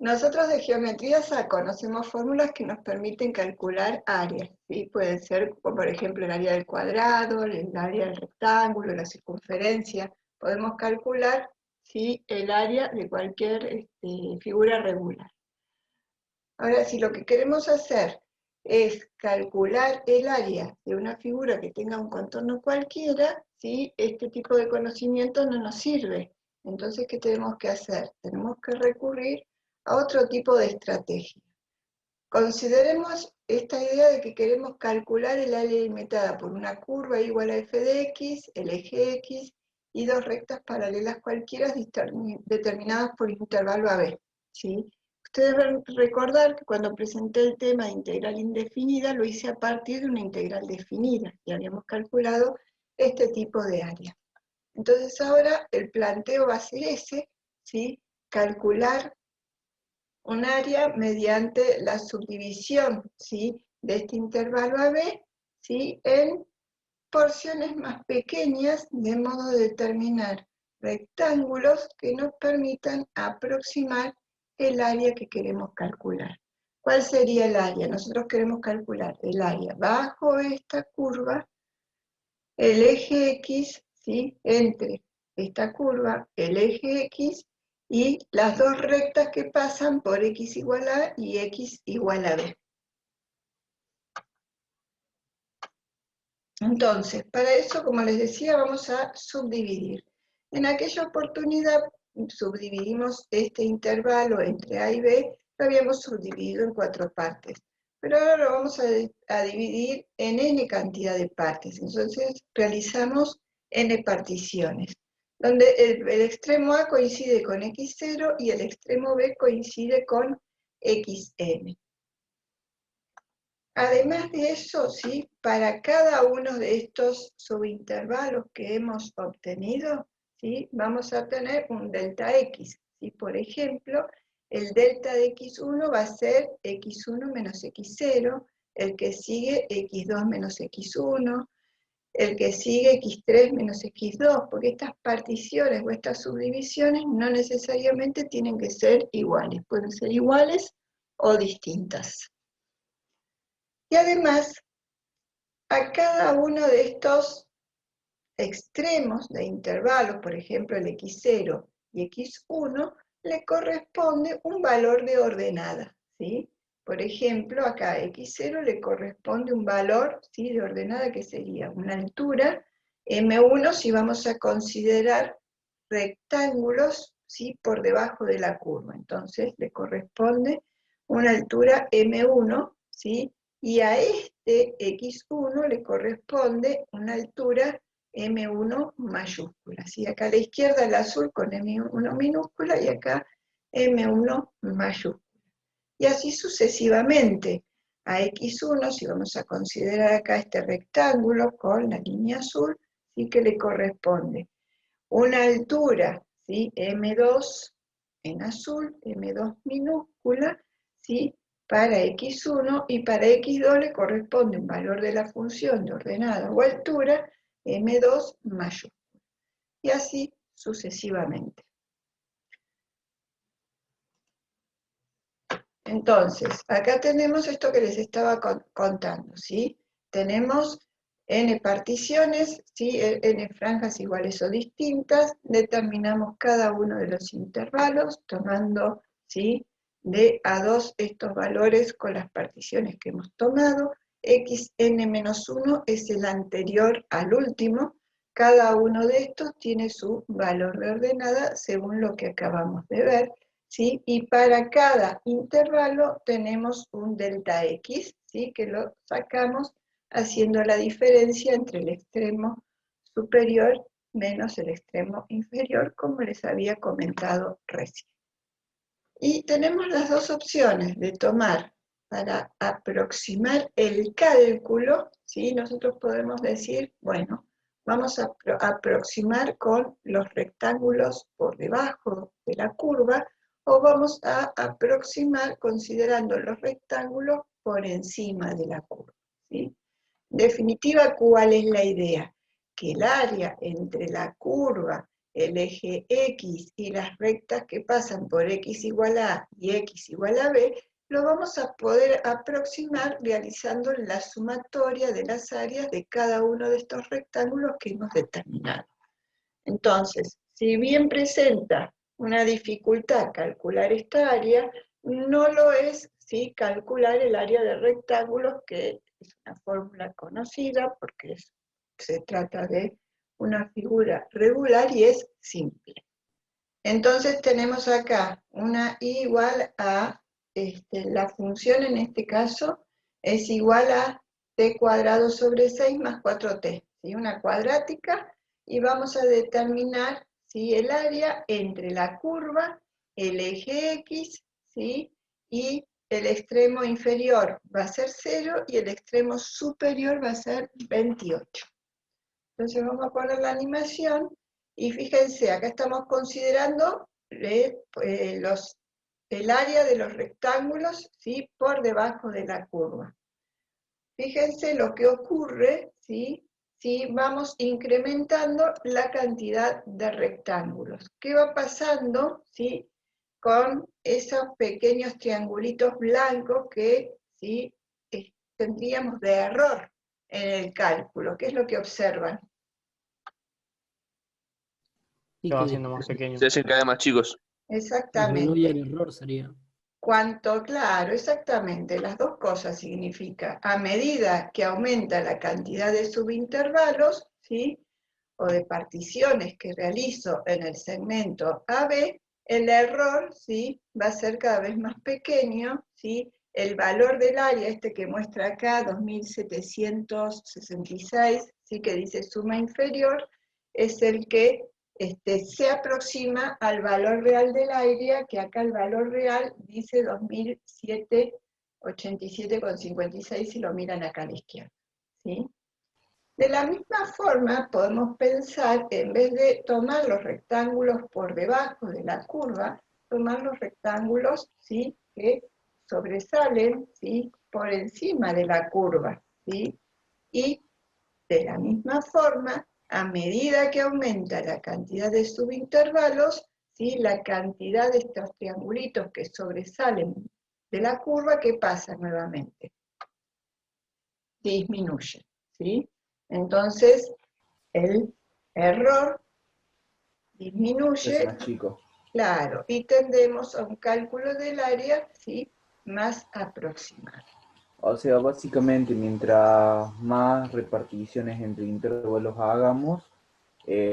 Nosotros de geometría conocemos fórmulas que nos permiten calcular áreas, ¿sí? Pueden ser, por ejemplo, el área del cuadrado, el área del rectángulo, la circunferencia. Podemos calcular, ¿sí?, el área de cualquier figura regular. Ahora, si lo que queremos hacer es calcular el área de una figura que tenga un contorno cualquiera, ¿sí?, este tipo de conocimiento no nos sirve. Entonces, ¿qué tenemos que hacer? Tenemos que recurrir a otro tipo de estrategia. Consideremos esta idea de que queremos calcular el área delimitada por una curva igual a f de x, el eje x, y dos rectas paralelas cualquiera determinadas por intervalo AB, ¿sí? Ustedes van a recordar que cuando presenté el tema de integral indefinida, lo hice a partir de una integral definida, y habíamos calculado este tipo de área. Entonces ahora el planteo va a ser ese, ¿sí?, calcular un área mediante la subdivisión, ¿sí?, de este intervalo AB, ¿sí?, en porciones más pequeñas, de modo de determinar rectángulos que nos permitan aproximar el área que queremos calcular. ¿Cuál sería el área? Nosotros queremos calcular el área bajo esta curva, el eje X, ¿sí?, entre esta curva, el eje X, y las dos rectas que pasan por X igual a y X igual a B. Entonces, para eso, como les decía, vamos a subdividir. En aquella oportunidad subdividimos este intervalo entre A y B, lo habíamos subdividido en 4 partes. Pero ahora lo vamos a dividir en n cantidad de partes. Entonces realizamos n particiones, donde el extremo A coincide con x0 y el extremo B coincide con xn. Además de eso, ¿sí?, para cada uno de estos subintervalos que hemos obtenido, ¿sí?, vamos a tener un delta x. ¿Sí? Por ejemplo, el delta de x1 va a ser x1 menos x0, el que sigue x2 menos x1, el que sigue x3 menos x2, porque estas particiones o estas subdivisiones no necesariamente tienen que ser iguales, pueden ser iguales o distintas. Y además, a cada uno de estos extremos de intervalos, por ejemplo el x0 y x1, le corresponde un valor de ordenada, ¿sí? Por ejemplo, acá a x0 le corresponde un valor, ¿sí?, de ordenada, que sería una altura m1 si vamos a considerar rectángulos, ¿sí?, por debajo de la curva. Entonces le corresponde una altura m1, ¿sí?, y a este x1 le corresponde una altura m1 mayúscula, ¿sí? Acá a la izquierda el azul con m1 minúscula y acá m1 mayúscula. Y así sucesivamente. A x1, si vamos a considerar acá este rectángulo con la línea azul, sí, que le corresponde una altura, ¿sí?, m2 en azul, m2 minúscula, ¿sí?, para x1, y para x2 le corresponde un valor de la función de ordenada o altura, m2 mayúscula. Y así sucesivamente. Entonces, acá tenemos esto que les estaba contando, ¿sí? Tenemos n particiones, ¿sí?, n franjas iguales o distintas, determinamos cada uno de los intervalos, tomando, ¿sí?, de a 2 estos valores con las particiones que hemos tomado. xn-1 es el anterior al último. Cada uno de estos tiene su valor de ordenada según lo que acabamos de ver, ¿sí? Y para cada intervalo tenemos un delta x, ¿sí?, que lo sacamos haciendo la diferencia entre el extremo superior menos el extremo inferior, como les había comentado recién. Y tenemos las dos opciones de tomar para aproximar el cálculo, ¿sí? Nosotros podemos decir, bueno, vamos a aproximar con los rectángulos por debajo de la curva, o vamos a aproximar considerando los rectángulos por encima de la curva, ¿sí? En definitiva, ¿cuál es la idea? Que el área entre la curva, el eje X y las rectas que pasan por X igual a A y X igual a B, lo vamos a poder aproximar realizando la sumatoria de las áreas de cada uno de estos rectángulos que hemos determinado. Entonces, si bien presenta una dificultad calcular esta área, no lo es, ¿sí?, calcular el área de rectángulos, que es una fórmula conocida porque se trata de una figura regular y es simple. Entonces tenemos acá una y igual a, la función en este caso es igual a t cuadrado sobre 6 más 4t, ¿sí?, una cuadrática, y vamos a determinar, ¿sí?, el área entre la curva, el eje X, ¿sí?, y el extremo inferior va a ser 0 y el extremo superior va a ser 28. Entonces vamos a poner la animación y fíjense, acá estamos considerando el área de los rectángulos, ¿sí?, por debajo de la curva. Fíjense lo que ocurre, ¿sí?, si vamos incrementando la cantidad de rectángulos. ¿Qué va pasando, ¿sí?, con esos pequeños triangulitos blancos que, ¿sí?, tendríamos de error en el cálculo? ¿Qué es lo que observan? Se va haciendo más pequeño. Se hacen cada vez más chicos. Exactamente. El error sería. Claro, exactamente, las dos cosas significa, a medida que aumenta la cantidad de subintervalos, ¿sí?, o de particiones que realizo en el segmento AB, el error, ¿sí?, va a ser cada vez más pequeño, ¿sí? El valor del área, que muestra acá, 2766, ¿sí?, que dice suma inferior, es el que se aproxima al valor real del área, que acá el valor real dice 2087,56 si lo miran acá a la izquierda, ¿sí? De la misma forma podemos pensar, en vez de tomar los rectángulos por debajo de la curva, tomar los rectángulos, ¿sí?, que sobresalen, ¿sí?, por encima de la curva, ¿sí? Y de la misma forma, a medida que aumenta la cantidad de subintervalos, ¿sí?, la cantidad de estos triangulitos que sobresalen de la curva, ¿qué pasa nuevamente? Disminuye, ¿sí? Entonces, el error disminuye, Es más chico. claro, y tendemos a un cálculo del área, ¿sí?, más aproximado. O sea, básicamente, mientras más reparticiones entre intervalos hagamos,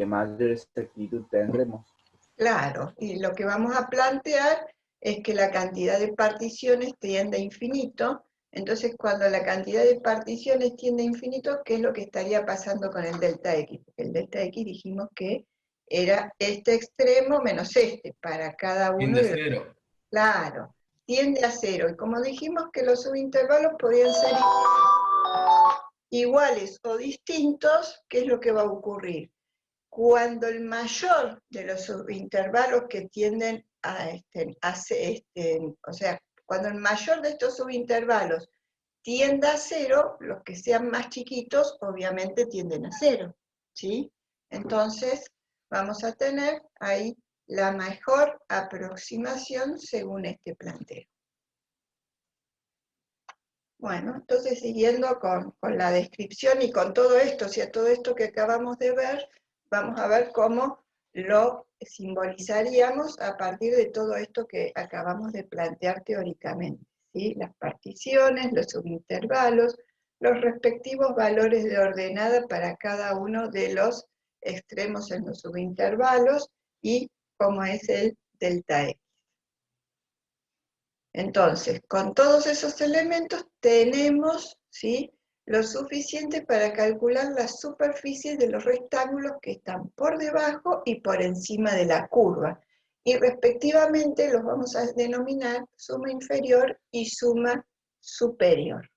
mayor exactitud tendremos. Claro, y lo que vamos a plantear es que la cantidad de particiones tiende a infinito. Entonces, cuando la cantidad de particiones tiende a infinito, ¿qué es lo que estaría pasando con el delta X? Porque el delta X dijimos que era este extremo menos este, para cada uno de los... cero. Claro, tiende a cero. Y como dijimos que los subintervalos podían ser iguales o distintos, ¿qué es lo que va a ocurrir? Cuando el mayor de los subintervalos que tienden o sea, cuando el mayor de estos subintervalos tienda a cero, los que sean más chiquitos obviamente tienden a cero, ¿sí? Entonces vamos a tener ahí la mejor aproximación según este planteo. Bueno, entonces siguiendo con la descripción y con todo esto, o sea, todo esto que acabamos de ver, vamos a ver cómo lo simbolizaríamos a partir de todo esto que acabamos de plantear teóricamente, ¿sí? Las particiones, los subintervalos, los respectivos valores de ordenada para cada uno de los extremos en los subintervalos y cómo es el delta X. Entonces, con todos esos elementos tenemos, ¿sí?, lo suficiente para calcular las superficies de los rectángulos que están por debajo y por encima de la curva. Y respectivamente los vamos a denominar suma inferior y suma superior.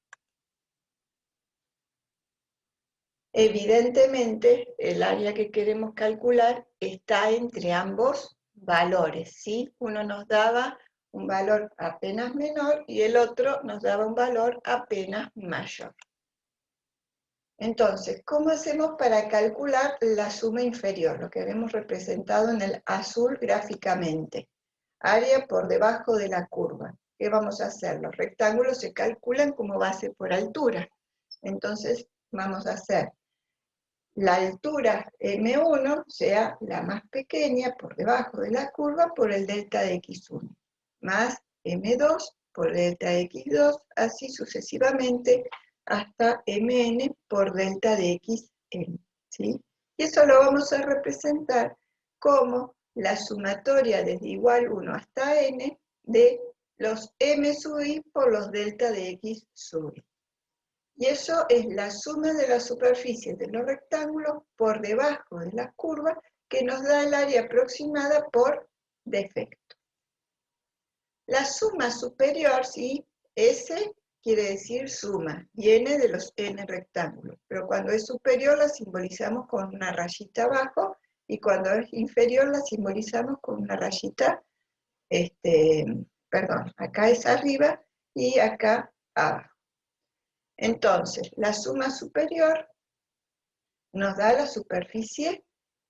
Evidentemente, el área que queremos calcular está entre ambos valores, ¿sí? Uno nos daba un valor apenas menor y el otro nos daba un valor apenas mayor. Entonces, ¿cómo hacemos para calcular la suma inferior? Lo que habíamos representado en el azul gráficamente. Área por debajo de la curva. ¿Qué vamos a hacer? Los rectángulos se calculan como base por altura. Entonces, vamos a hacer la altura M1 sea la más pequeña por debajo de la curva por el delta de X1, más M2 por delta de X2, así sucesivamente hasta Mn por delta de Xn, ¿sí? Y eso lo vamos a representar como la sumatoria desde igual 1 hasta n de los m sub i por los delta de x sub i. Y eso es la suma de las superficies de los rectángulos por debajo de la curva que nos da el área aproximada por defecto. La suma superior, ¿sí? S quiere decir suma, viene de los n rectángulos, pero cuando es superior la simbolizamos con una rayita abajo y cuando es inferior la simbolizamos con una rayita, perdón, acá es arriba y acá abajo. Entonces, la suma superior nos da la superficie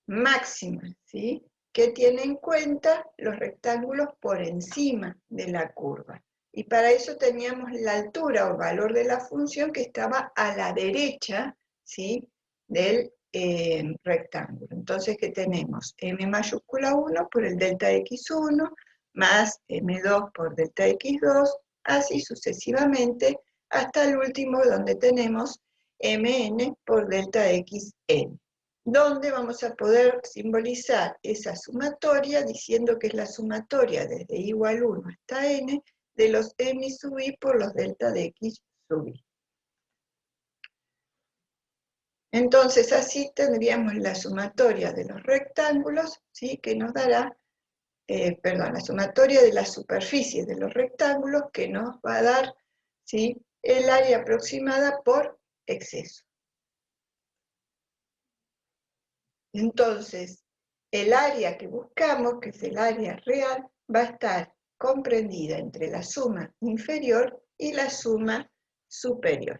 máxima, ¿sí? Que tiene en cuenta los rectángulos por encima de la curva. Y para eso teníamos la altura o valor de la función que estaba a la derecha, ¿sí? Del rectángulo. Entonces, ¿qué tenemos? M mayúscula 1 por el delta X1, más M2 por delta X2, así sucesivamente, hasta el último donde tenemos Mn por delta Xn, donde vamos a poder simbolizar esa sumatoria diciendo que es la sumatoria desde igual 1 hasta n de los m sub i por los delta de x sub i. Entonces así tendríamos la sumatoria de los rectángulos, ¿sí? Que nos dará, la sumatoria de las superficies de los rectángulos que nos va a dar, ¿sí? El área aproximada por exceso. Entonces, el área que buscamos, que es el área real, va a estar comprendida entre la suma inferior y la suma superior.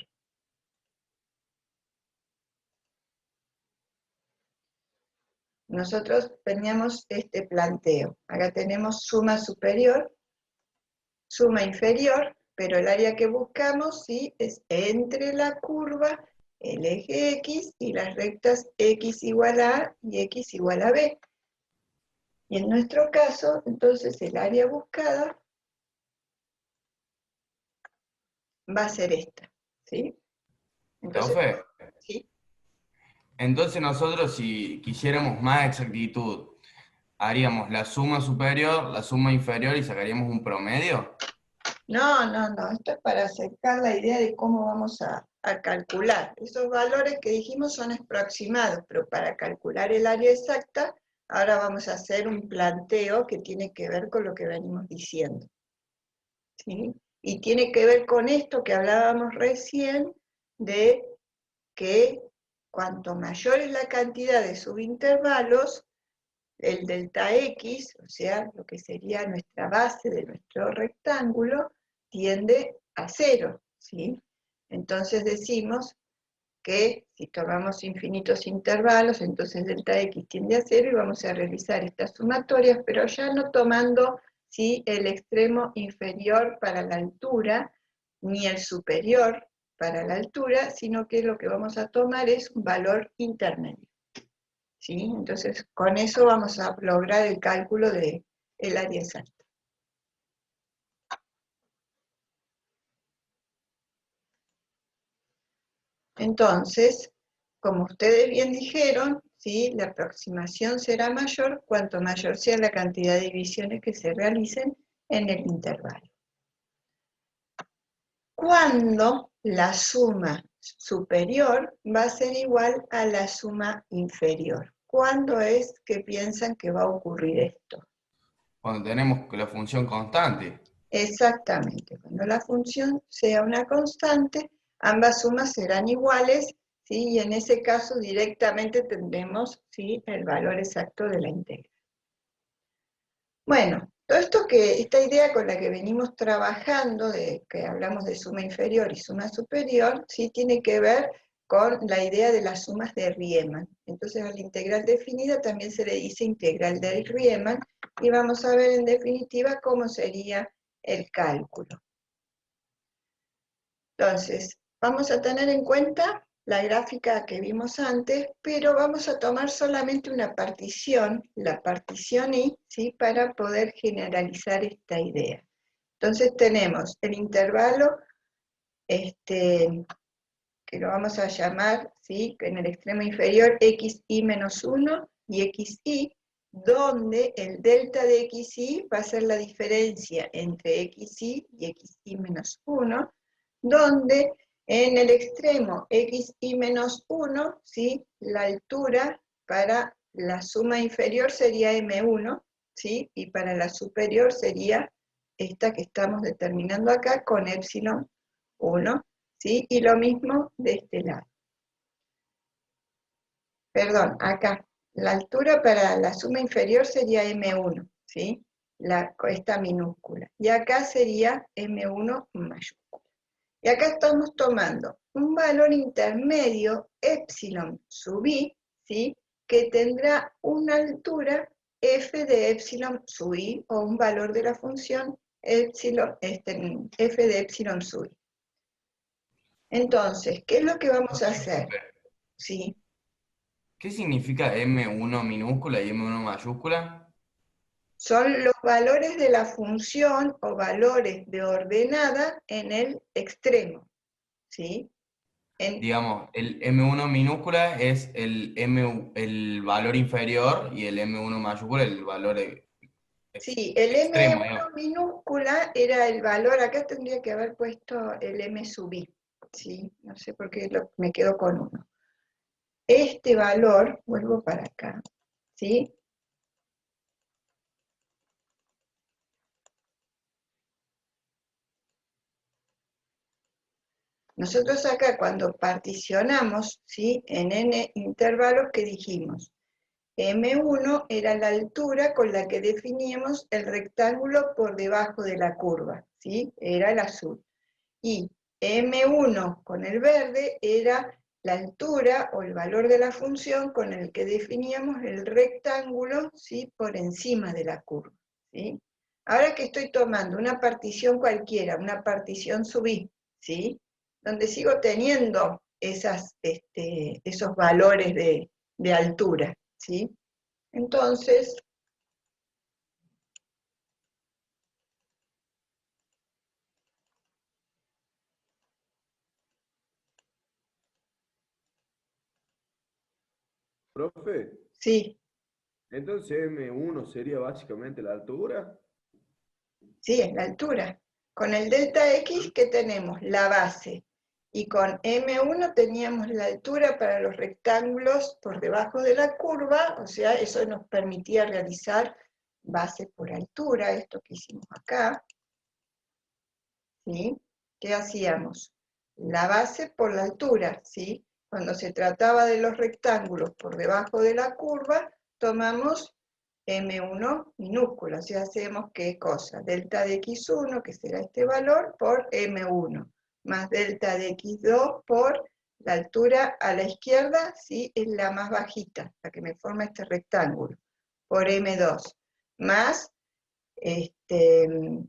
Nosotros teníamos este planteo. Acá tenemos suma superior, suma inferior, pero el área que buscamos, ¿sí? Es entre la curva, el eje X y las rectas X igual a A y X igual a B. Y en nuestro caso, entonces, el área buscada va a ser esta, ¿sí? Entonces, Profe, ¿sí? entonces nosotros si quisiéramos más exactitud, haríamos la suma superior, la suma inferior y sacaríamos un promedio. No, esto es para acercar la idea de cómo vamos a calcular. Esos valores que dijimos son aproximados, pero para calcular el área exacta, ahora vamos a hacer un planteo que tiene que ver con lo que venimos diciendo, ¿sí? Y tiene que ver con esto que hablábamos recién, de que cuanto mayor es la cantidad de subintervalos, el delta X, o sea, lo que sería nuestra base de nuestro rectángulo, tiende a 0, ¿sí? Entonces decimos que si tomamos infinitos intervalos, entonces delta X tiende a 0 y vamos a realizar estas sumatorias, pero ya no tomando, ¿sí? El extremo inferior para la altura, ni el superior para la altura, sino que lo que vamos a tomar es un valor intermedio, ¿sí? Entonces, con eso vamos a lograr el cálculo del área exacta. Entonces, como ustedes bien dijeron, ¿sí? La aproximación será mayor cuanto mayor sea la cantidad de divisiones que se realicen en el intervalo. Cuando la suma superior va a ser igual a la suma inferior. ¿Cuándo es que piensan que va a ocurrir esto? Cuando tenemos la función constante. Exactamente, cuando la función sea una constante, ambas sumas serán iguales, ¿sí? Y en ese caso directamente tendremos, ¿sí? El valor exacto de la integral. Bueno, todo esto esta idea con la que venimos trabajando, de que hablamos de suma inferior y suma superior, ¿sí? Tiene que ver con la idea de las sumas de Riemann. Entonces a la integral definida también se le dice integral de Riemann, y vamos a ver en definitiva cómo sería el cálculo. Entonces, vamos a tener en cuenta la gráfica que vimos antes, pero vamos a tomar solamente una partición, la partición I, ¿sí?, para poder generalizar esta idea. Entonces tenemos el intervalo, que lo vamos a llamar, ¿sí?, en el extremo inferior xi menos 1 y xi, donde el delta de xi va a ser la diferencia entre xi y xi menos 1, donde en el extremo xi menos 1, ¿sí?, la altura para la suma inferior sería m1, ¿sí?, y para la superior sería esta que estamos determinando acá con epsilon 1, ¿sí?, y lo mismo de este lado. Perdón, acá, la altura para la suma inferior sería m1, ¿sí?, esta minúscula, y acá sería m1 mayúscula. Y acá estamos tomando un valor intermedio, epsilon sub i, ¿sí?, que tendrá una altura f de epsilon sub i, o un valor de la función epsilon, f de epsilon sub i. Entonces, ¿qué es lo que vamos a hacer? Sí. ¿Qué significa M1 minúscula y M1 mayúscula? Son los valores de la función o valores de ordenada en el extremo, ¿sí? Digamos, el M1 minúscula es el valor inferior y el M1 mayúscula el valor Sí, el extremo, M1 digamos. minúscula era el valor, acá tendría que haber puesto el M sub i, ¿sí? No sé por qué me quedo con uno. Este valor, vuelvo para acá, ¿sí? Nosotros acá cuando particionamos, ¿sí?, en n intervalos, ¿qué dijimos? M1 era la altura con la que definíamos el rectángulo por debajo de la curva, ¿sí? Era el azul. Y M1 con el verde era la altura o el valor de la función con el que definíamos el rectángulo, ¿sí?, por encima de la curva, ¿sí? Ahora que estoy tomando una partición cualquiera, una partición sub i, ¿sí?, donde sigo teniendo esos valores de altura, ¿sí? Entonces, Profe, sí, entonces M1 sería básicamente la altura. sí, es la altura. Con el delta X, ¿qué tenemos? La base. Y con M1 teníamos la altura para los rectángulos por debajo de la curva, o sea, eso nos permitía realizar base por altura, esto que hicimos acá, ¿sí? ¿Qué hacíamos? La base por la altura, ¿sí? Cuando se trataba de los rectángulos por debajo de la curva, tomamos M1 minúscula, o sea, hacemos ¿qué cosa? Delta de X1, que será este valor, por M1, más delta de X2 por la altura a la izquierda, ¿sí?, es la más bajita, la que me forma este rectángulo, por M2, más 1,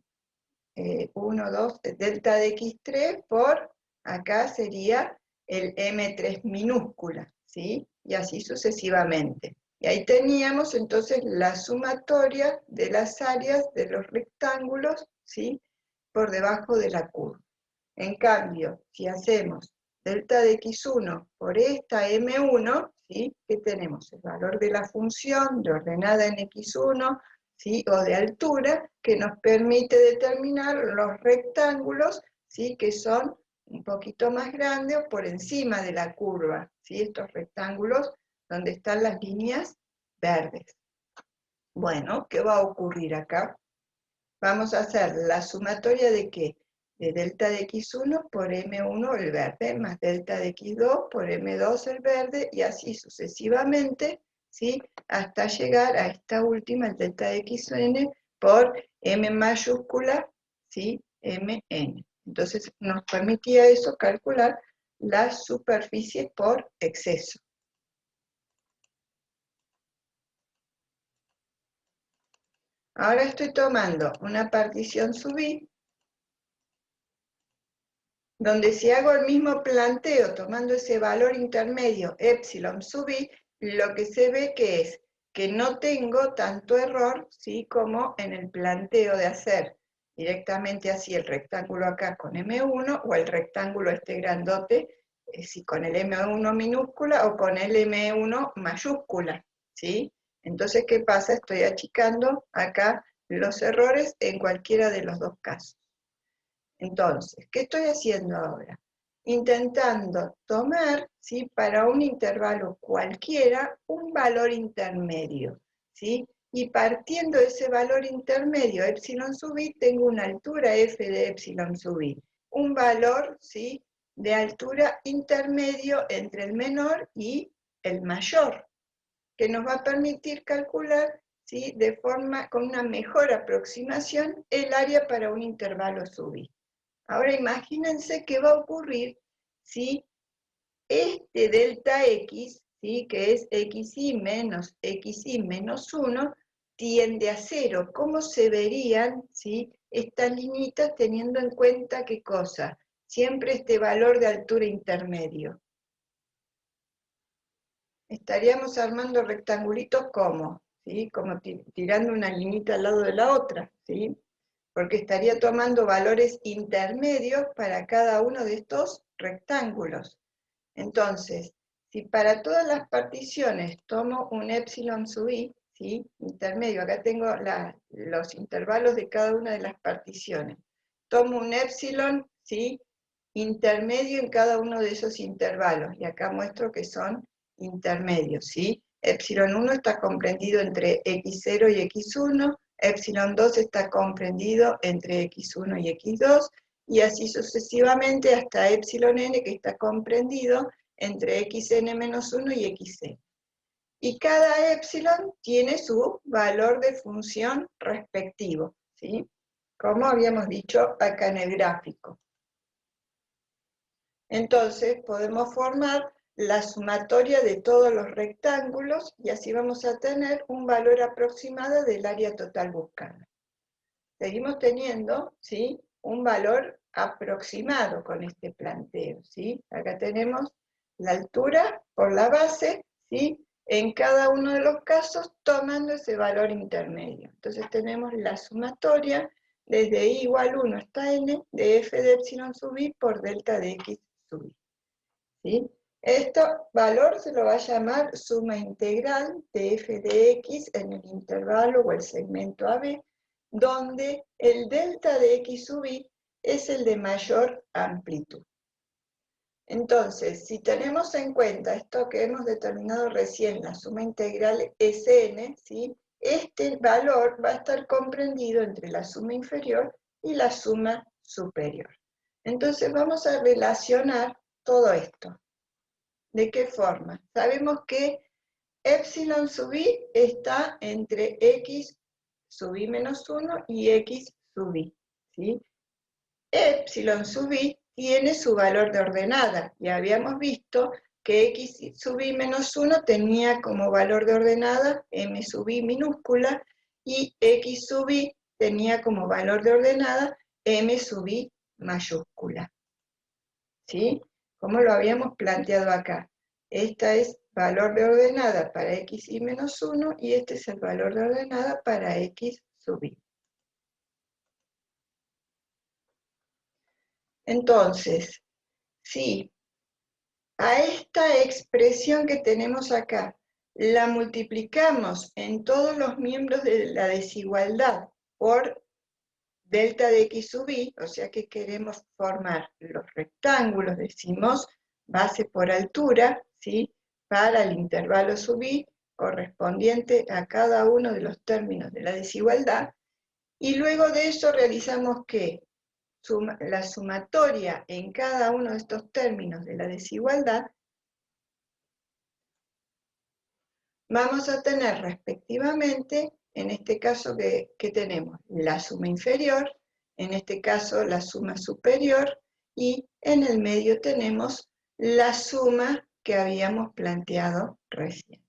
2, delta de X3 por, acá sería el M3 minúscula, ¿sí? Y así sucesivamente. Y ahí teníamos entonces la sumatoria de las áreas de los rectángulos, ¿sí?, por debajo de la curva. En cambio, si hacemos delta de X1 por esta M1, ¿sí?, ¿qué tenemos? El valor de la función de ordenada en X1, ¿sí?, o de altura, que nos permite determinar los rectángulos, ¿sí?, que son un poquito más grandes o por encima de la curva, ¿sí?, estos rectángulos donde están las líneas verdes. Bueno, ¿qué va a ocurrir acá? Vamos a hacer la sumatoria de ¿qué? De delta de X1 por M1 el verde, más delta de X2 por M2 el verde, y así sucesivamente, ¿sí?, hasta llegar a esta última, el delta de Xn, por M mayúscula, ¿sí?, Mn. Entonces nos permitía eso calcular las superficies por exceso. Ahora estoy tomando una partición sub i, donde si hago el mismo planteo tomando ese valor intermedio epsilon sub i, lo que se ve que es que no tengo tanto error, ¿sí?, como en el planteo de hacer directamente así el rectángulo acá con M1 o el rectángulo este grandote, si con el M1 minúscula o con el M1 mayúscula, ¿sí? Entonces, ¿qué pasa? Estoy achicando acá los errores en cualquiera de los dos casos. Entonces, ¿qué estoy haciendo ahora? Intentando tomar, ¿sí?, para un intervalo cualquiera, un valor intermedio, ¿sí? Y partiendo de ese valor intermedio, epsilon sub i, tengo una altura f de epsilon sub i. Un valor, ¿sí?, de altura intermedio entre el menor y el mayor, que nos va a permitir calcular, ¿sí?, de forma, con una mejor aproximación, el área para un intervalo sub i. Ahora imagínense qué va a ocurrir si este delta x, ¿sí?, que es xy menos 1, tiende a 0. ¿Cómo se verían, ¿sí?, estas linitas teniendo en cuenta qué cosa? Siempre este valor de altura intermedio. Estaríamos armando rectangulitos como, ¿sí?, como tirando una linita al lado de la otra, ¿sí?, porque estaría tomando valores intermedios para cada uno de estos rectángulos. Entonces, si para todas las particiones tomo un epsilon sub i, ¿sí?, intermedio, acá tengo los intervalos de cada una de las particiones, tomo un epsilon, ¿sí?, intermedio en cada uno de esos intervalos, y acá muestro que son intermedios, ¿sí? Epsilon 1 está comprendido entre x0 y x1, epsilon 2 está comprendido entre x1 y x2, y así sucesivamente hasta epsilon n, que está comprendido entre xn-1 y xn. Y cada epsilon tiene su valor de función respectivo, ¿sí?, como habíamos dicho acá en el gráfico. Entonces podemos formar la sumatoria de todos los rectángulos y así vamos a tener un valor aproximado del área total buscada. Seguimos teniendo, ¿sí?, un valor aproximado con este planteo, ¿sí? Acá tenemos la altura por la base, ¿sí?, en cada uno de los casos tomando ese valor intermedio. Entonces tenemos la sumatoria desde i igual 1 hasta n de f de epsilon sub i por delta de x sub i, ¿sí? Este valor se lo va a llamar suma integral de f de x en el intervalo o el segmento AB, donde el delta de x sub i es el de mayor amplitud. Entonces, si tenemos en cuenta esto que hemos determinado recién, la suma integral Sn, ¿sí?, este valor va a estar comprendido entre la suma inferior y la suma superior. Entonces vamos a relacionar todo esto. ¿De qué forma? Sabemos que epsilon sub i está entre x sub i menos 1 y x sub i, ¿sí? Epsilon sub i tiene su valor de ordenada, y habíamos visto que x sub i menos 1 tenía como valor de ordenada m sub i minúscula, y x sub i tenía como valor de ordenada m sub i mayúscula, ¿sí?, como lo habíamos planteado acá. Esta es valor de ordenada para xy menos 1 y este es el valor de ordenada para x sub i. Entonces, si a esta expresión que tenemos acá la multiplicamos en todos los miembros de la desigualdad por delta de x sub i, o sea que queremos formar los rectángulos, decimos base por altura, ¿sí?, para el intervalo sub i correspondiente a cada uno de los términos de la desigualdad, y luego de eso realizamos ¿qué? La sumatoria en cada uno de estos términos de la desigualdad, vamos a tener respectivamente, en este caso que tenemos la suma inferior, en este caso la suma superior, y en el medio tenemos la suma que habíamos planteado recién.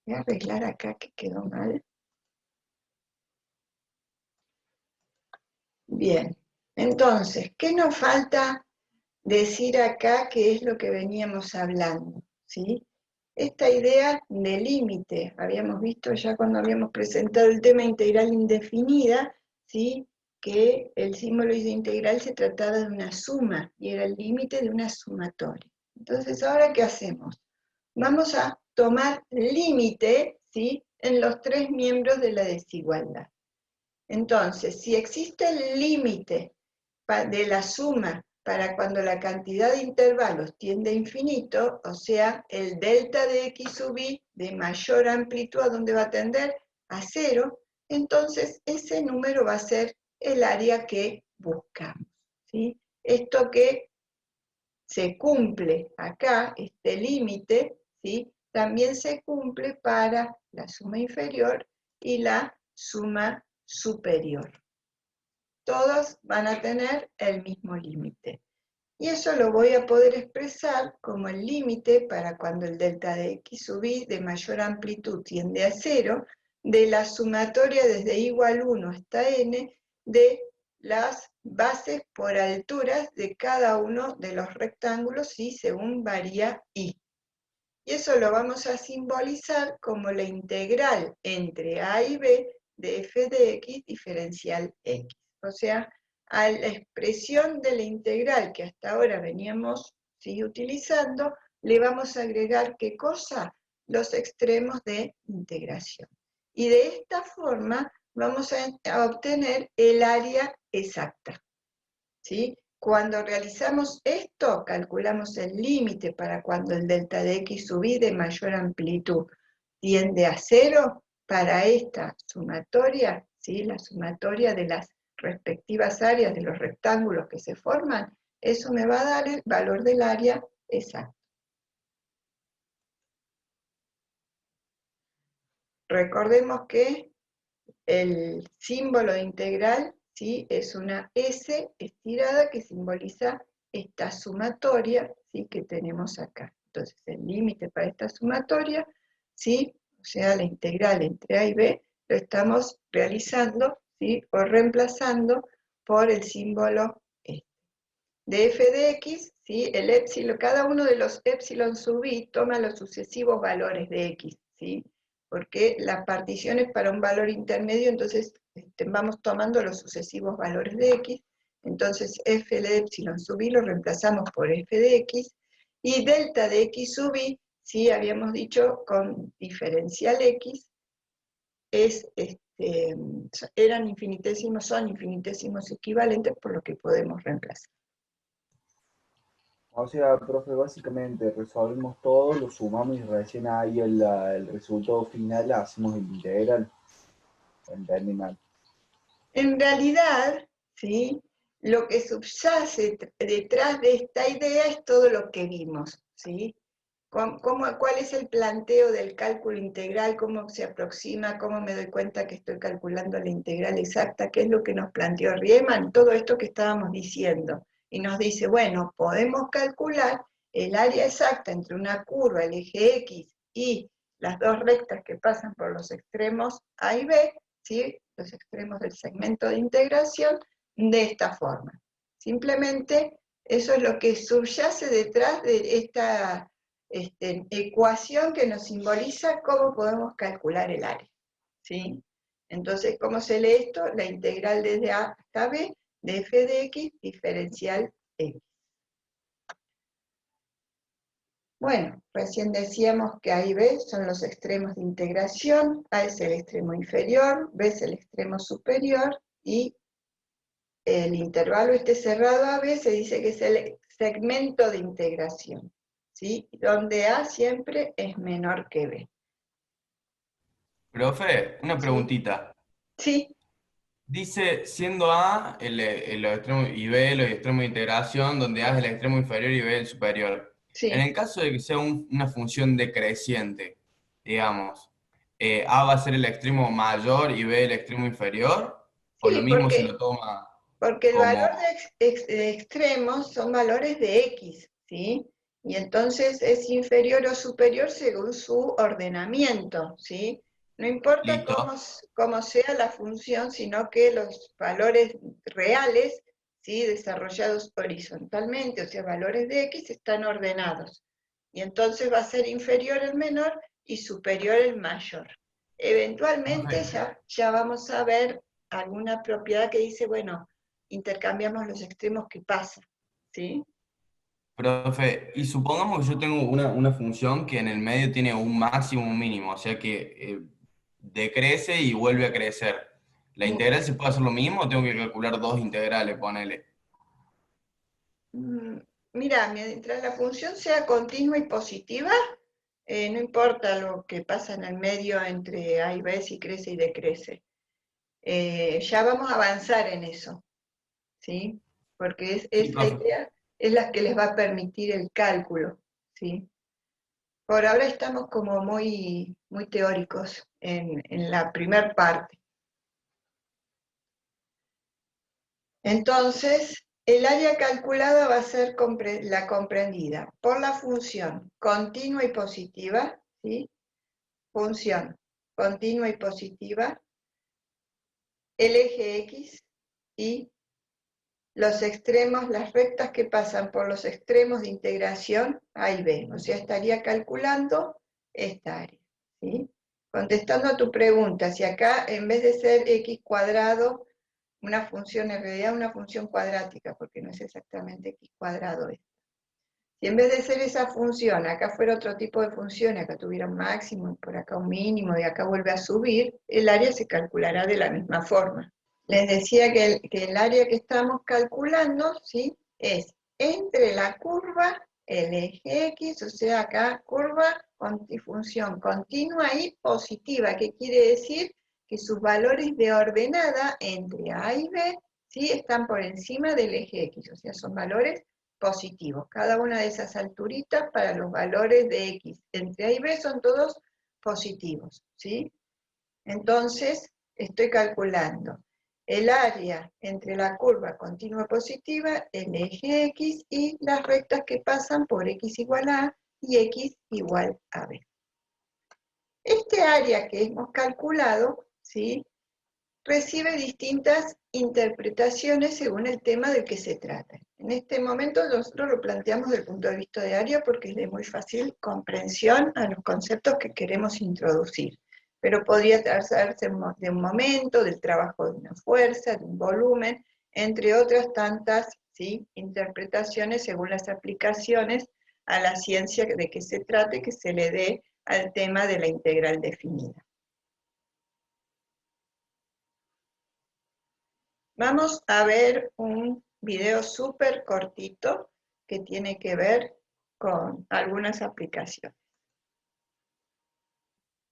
Voy a arreglar acá que quedó mal. Bien, entonces, ¿qué nos falta decir acá que es lo que veníamos hablando? ¿Sí? Esta idea de límite, habíamos visto ya cuando habíamos presentado el tema integral indefinida, ¿sí? Que el símbolo de integral se trataba de una suma, y era el límite de una sumatoria. Entonces, ¿ahora qué hacemos? Vamos a tomar límite, ¿sí? En los tres miembros de la desigualdad. Entonces, si existe el límite de la suma para cuando la cantidad de intervalos tiende a infinito, o sea, el delta de x sub i de mayor amplitud, ¿a dónde va a tender? A 0, entonces ese número va a ser el área que buscamos, ¿sí? Esto que se cumple acá, este límite, ¿sí? También se cumple para la suma inferior y la suma superior. Todos van a tener el mismo límite. Y eso lo voy a poder expresar como el límite para cuando el delta de x sub i de mayor amplitud tiende a 0, de la sumatoria desde igual 1 hasta n de las bases por alturas de cada uno de los rectángulos y según varía i. Y eso lo vamos a simbolizar como la integral entre a y b de f de x diferencial x. O sea, a la expresión de la integral que hasta ahora veníamos utilizando, le vamos a agregar, ¿qué cosa? Los extremos de integración. Y de esta forma vamos a obtener el área exacta, ¿sí? Cuando realizamos esto, calculamos el límite para cuando el delta de x sub i de mayor amplitud tiende a 0, para esta sumatoria, ¿sí? La sumatoria de las respectivas áreas de los rectángulos que se forman, eso me va a dar el valor del área exacto. Recordemos que el símbolo de integral, ¿sí? Es una S estirada que simboliza esta sumatoria, ¿sí? Que tenemos acá. Entonces el límite para esta sumatoria, ¿sí? O sea, la integral entre a y b, lo estamos realizando, ¿sí? O reemplazando por el símbolo este. De f de x, ¿sí? El épsilon, cada uno de los épsilon sub i toma los sucesivos valores de x, ¿sí? Porque la partición es para un valor intermedio, entonces vamos tomando los sucesivos valores de x, entonces f de épsilon sub i lo reemplazamos por f de x, y delta de x sub i, ¿sí? Habíamos dicho con diferencial x, es, son infinitesimos equivalentes, por lo que podemos reemplazar. O sea, profe, básicamente resolvemos todo, lo sumamos y recién ahí el resultado final hacemos el integral. Entendí mal. En realidad, ¿sí? Lo que subyace detrás de esta idea es todo lo que vimos, ¿sí? ¿Cuál es el planteo del cálculo integral? ¿Cómo se aproxima? ¿Cómo me doy cuenta que estoy calculando la integral exacta? ¿Qué es lo que nos planteó Riemann? Todo esto que estábamos diciendo. Y nos dice, bueno, podemos calcular el área exacta entre una curva, el eje X, y las dos rectas que pasan por los extremos A y B, ¿sí? Los extremos del segmento de integración, de esta forma. Simplemente eso es lo que subyace detrás de esta ecuación que nos simboliza cómo podemos calcular el área, ¿sí? Entonces, ¿cómo se lee esto? La integral desde A hasta B de f de x diferencial x. Bueno, recién decíamos que A y B son los extremos de integración, A es el extremo inferior, B es el extremo superior, y el intervalo cerrado AB se dice que es el segmento de integración, ¿sí? Donde A siempre es menor que B. Profe, una preguntita. Sí. Dice, siendo A los extremos y B los extremos de integración, donde A es el extremo inferior y B el superior. Sí. En el caso de que sea una función decreciente, digamos, A va a ser el extremo mayor y B el extremo inferior, o lo mismo se lo toma porque el como... valor de extremos son valores de x, ¿sí? Y entonces es inferior o superior según su ordenamiento, ¿sí? No importa Listo. cómo sea la función, sino que los valores reales, ¿sí? Desarrollados horizontalmente, o sea, valores de x, están ordenados. Y entonces va a ser inferior el menor y superior el mayor. Eventualmente ya vamos a ver alguna propiedad que dice, bueno, intercambiamos los extremos que pasa, ¿sí? Profe, y supongamos que yo tengo una función que en el medio tiene un máximo y un mínimo, o sea que decrece y vuelve a crecer. ¿La integral se puede hacer lo mismo o tengo que calcular dos integrales, ponele? Mira, mientras la función sea continua y positiva, no importa lo que pasa en el medio entre A y B, si crece y decrece. Ya vamos a avanzar en eso, ¿sí? Porque Sí, esa profe. idea es la que les va a permitir el cálculo, ¿sí? Por ahora estamos como muy, muy teóricos en la primer parte. Entonces, el área calculada va a ser la comprendida por la función continua y positiva, ¿sí? Función continua y positiva, el eje X y los extremos, las rectas que pasan por los extremos de integración A y B. O sea, estaría calculando esta área, ¿sí? Contestando a tu pregunta, si acá en vez de ser X cuadrado, una función, en realidad una función cuadrática, porque no es exactamente X cuadrado esto. Si en vez de ser esa función, acá fuera otro tipo de función, acá tuviera un máximo, por acá un mínimo, y acá vuelve a subir, el área se calculará de la misma forma. Les decía que el área que estamos calculando, ¿sí? Es entre la curva, el eje X, o sea, acá curva con función continua y positiva, que quiere decir que sus valores de ordenada entre A y B, ¿sí? Están por encima del eje X, o sea, son valores positivos. Cada una de esas alturitas para los valores de X entre A y B son todos positivos, ¿sí? Entonces, estoy calculando el área entre la curva continua positiva, el eje X y las rectas que pasan por X igual a A y X igual a B. Este área que hemos calculado, ¿sí? Recibe distintas interpretaciones según el tema del que se trata. En este momento nosotros lo planteamos desde el punto de vista de área porque es de muy fácil comprensión a los conceptos que queremos introducir. Pero podría tratarse de un momento, del trabajo de una fuerza, de un volumen, entre otras tantas, ¿sí? Interpretaciones según las aplicaciones a la ciencia de que se trate, que se le dé al tema de la integral definida. Vamos a ver un video súper cortito que tiene que ver con algunas aplicaciones.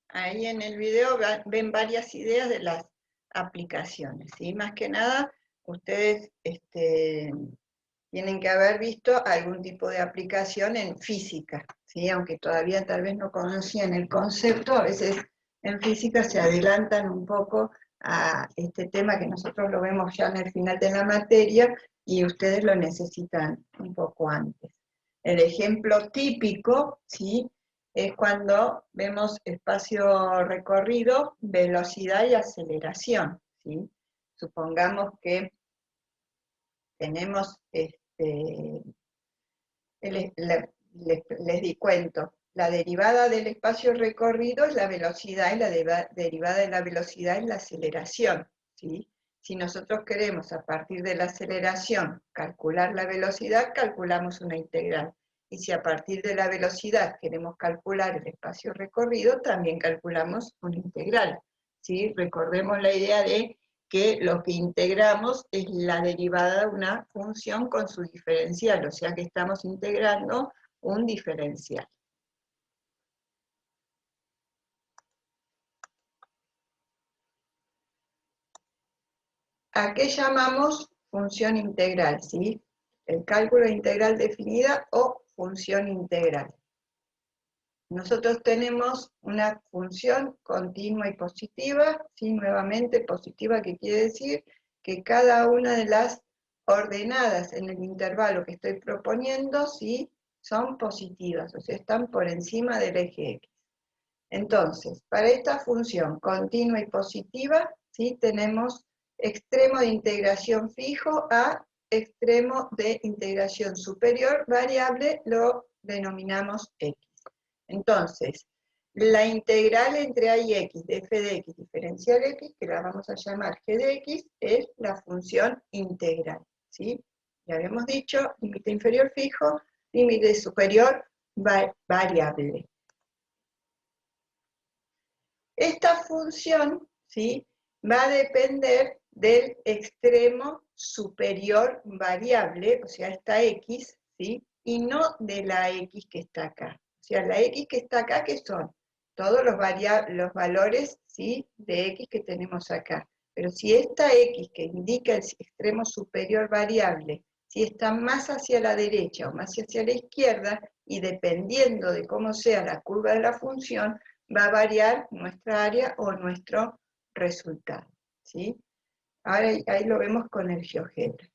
Ahí en el video ven varias ideas de las aplicaciones, ¿sí? Más que nada, ustedes tienen que haber visto algún tipo de aplicación en física, ¿sí? Aunque todavía tal vez no conocían el concepto, a veces en física se adelantan un poco a este tema que nosotros lo vemos ya en el final de la materia y ustedes lo necesitan un poco antes. El ejemplo típico, ¿sí? Es cuando vemos espacio recorrido, velocidad y aceleración, ¿sí? Supongamos que tenemos, les di cuento, la derivada del espacio recorrido es la velocidad y la derivada de la velocidad es la aceleración, ¿sí? Si nosotros queremos a partir de la aceleración calcular la velocidad, calculamos una integral. Y si a partir de la velocidad queremos calcular el espacio recorrido, también calculamos una integral, ¿sí? Recordemos la idea de que lo que integramos es la derivada de una función con su diferencial, o sea que estamos integrando un diferencial. ¿A qué llamamos función integral? ¿Sí? El cálculo de integral definida o función integral. Nosotros tenemos una función continua y positiva, ¿sí? Nuevamente positiva, que quiere decir que cada una de las ordenadas en el intervalo que estoy proponiendo, ¿sí? son positivas, o sea, están por encima del eje X. Entonces, para esta función continua y positiva, ¿sí? Tenemos extremo de integración fijo a extremo de integración superior variable, lo denominamos X. Entonces, la integral entre A y X de f de X diferencial X, que la vamos a llamar g de X, es la función integral, ¿sí? Ya habíamos dicho, límite inferior fijo, límite superior variable. Esta función, ¿sí?, va a depender del extremo superior variable, o sea, esta X, ¿sí?, y no de la X que está acá. O sea, la X que está acá, ¿qué son? Todos los valores, ¿sí?, de X que tenemos acá. Pero si esta X que indica el extremo superior variable, si está más hacia la derecha o más hacia la izquierda, y dependiendo de cómo sea la curva de la función, va a variar nuestra área o nuestro resultado, ¿sí? Ahora ahí lo vemos con el GeoGebra.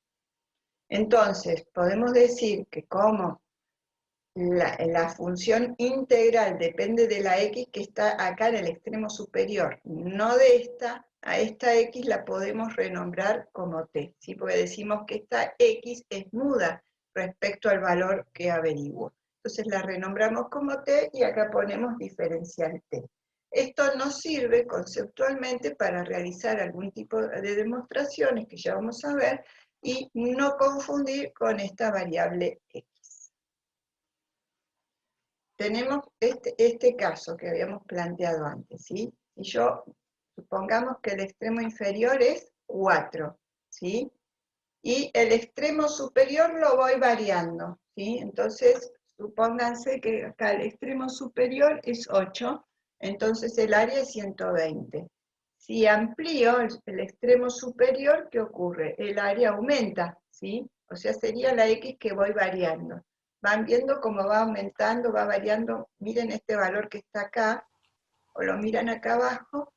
Entonces, podemos decir que como la función integral depende de la X que está acá en el extremo superior, no de esta, a esta X la podemos renombrar como T, ¿sí? Porque decimos que esta X es muda respecto al valor que averiguo. Entonces la renombramos como T y acá ponemos diferencial T. Esto nos sirve conceptualmente para realizar algún tipo de demostraciones que ya vamos a ver y no confundir con esta variable X. Tenemos este caso que habíamos planteado antes, ¿sí? Y supongamos que el extremo inferior es 4, ¿sí? Y el extremo superior lo voy variando, ¿sí? Entonces, supónganse que acá el extremo superior es 8, entonces el área es 120. Si amplío el extremo superior, ¿qué ocurre? El área aumenta, ¿sí? O sea, sería la X que voy variando. Van viendo cómo va aumentando, va variando. Miren este valor que está acá, o lo miran acá abajo.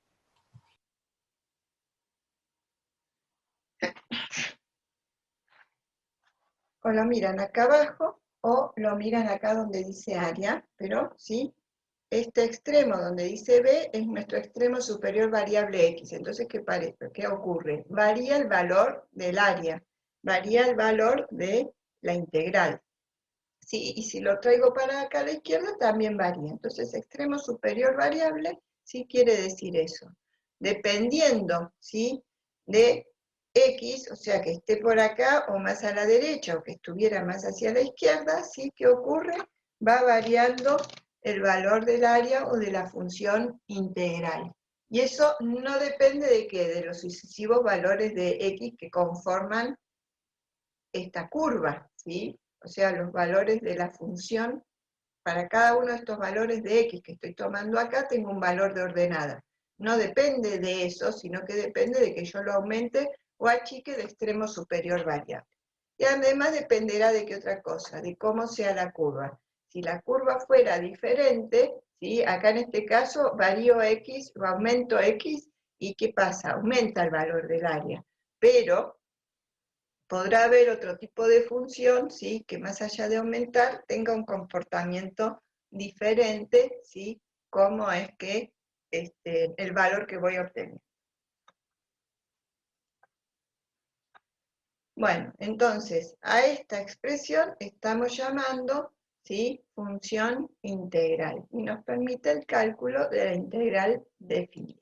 O lo miran acá abajo, o lo miran acá donde dice área, pero sí, este extremo donde dice B es nuestro extremo superior variable X. Entonces, ¿qué ocurre? Varía el valor del área, varía el valor de la integral. ¿Sí? Y si lo traigo para acá a la izquierda, también varía. Entonces, extremo superior variable, sí quiere decir eso. Dependiendo, ¿sí?, de X, o sea, que esté por acá o más a la derecha, o que estuviera más hacia la izquierda, ¿sí? ¿Qué ocurre? Va variando el valor del área o de la función integral. Y eso no depende de qué, de los sucesivos valores de X que conforman esta curva, ¿sí? O sea, los valores de la función, para cada uno de estos valores de X que estoy tomando acá, tengo un valor de ordenada. No depende de eso, sino que depende de que yo lo aumente o achique de extremo superior variable. Y además dependerá de qué otra cosa, de cómo sea la curva. Si la curva fuera diferente, ¿sí?, acá en este caso varío X o aumento X, ¿y qué pasa? Aumenta el valor del área. Pero podrá haber otro tipo de función, ¿sí?, que más allá de aumentar, tenga un comportamiento diferente, ¿sí?, como es que el valor que voy a obtener. Bueno, entonces, a esta expresión estamos llamando, ¿sí?, función integral, y nos permite el cálculo de la integral definida.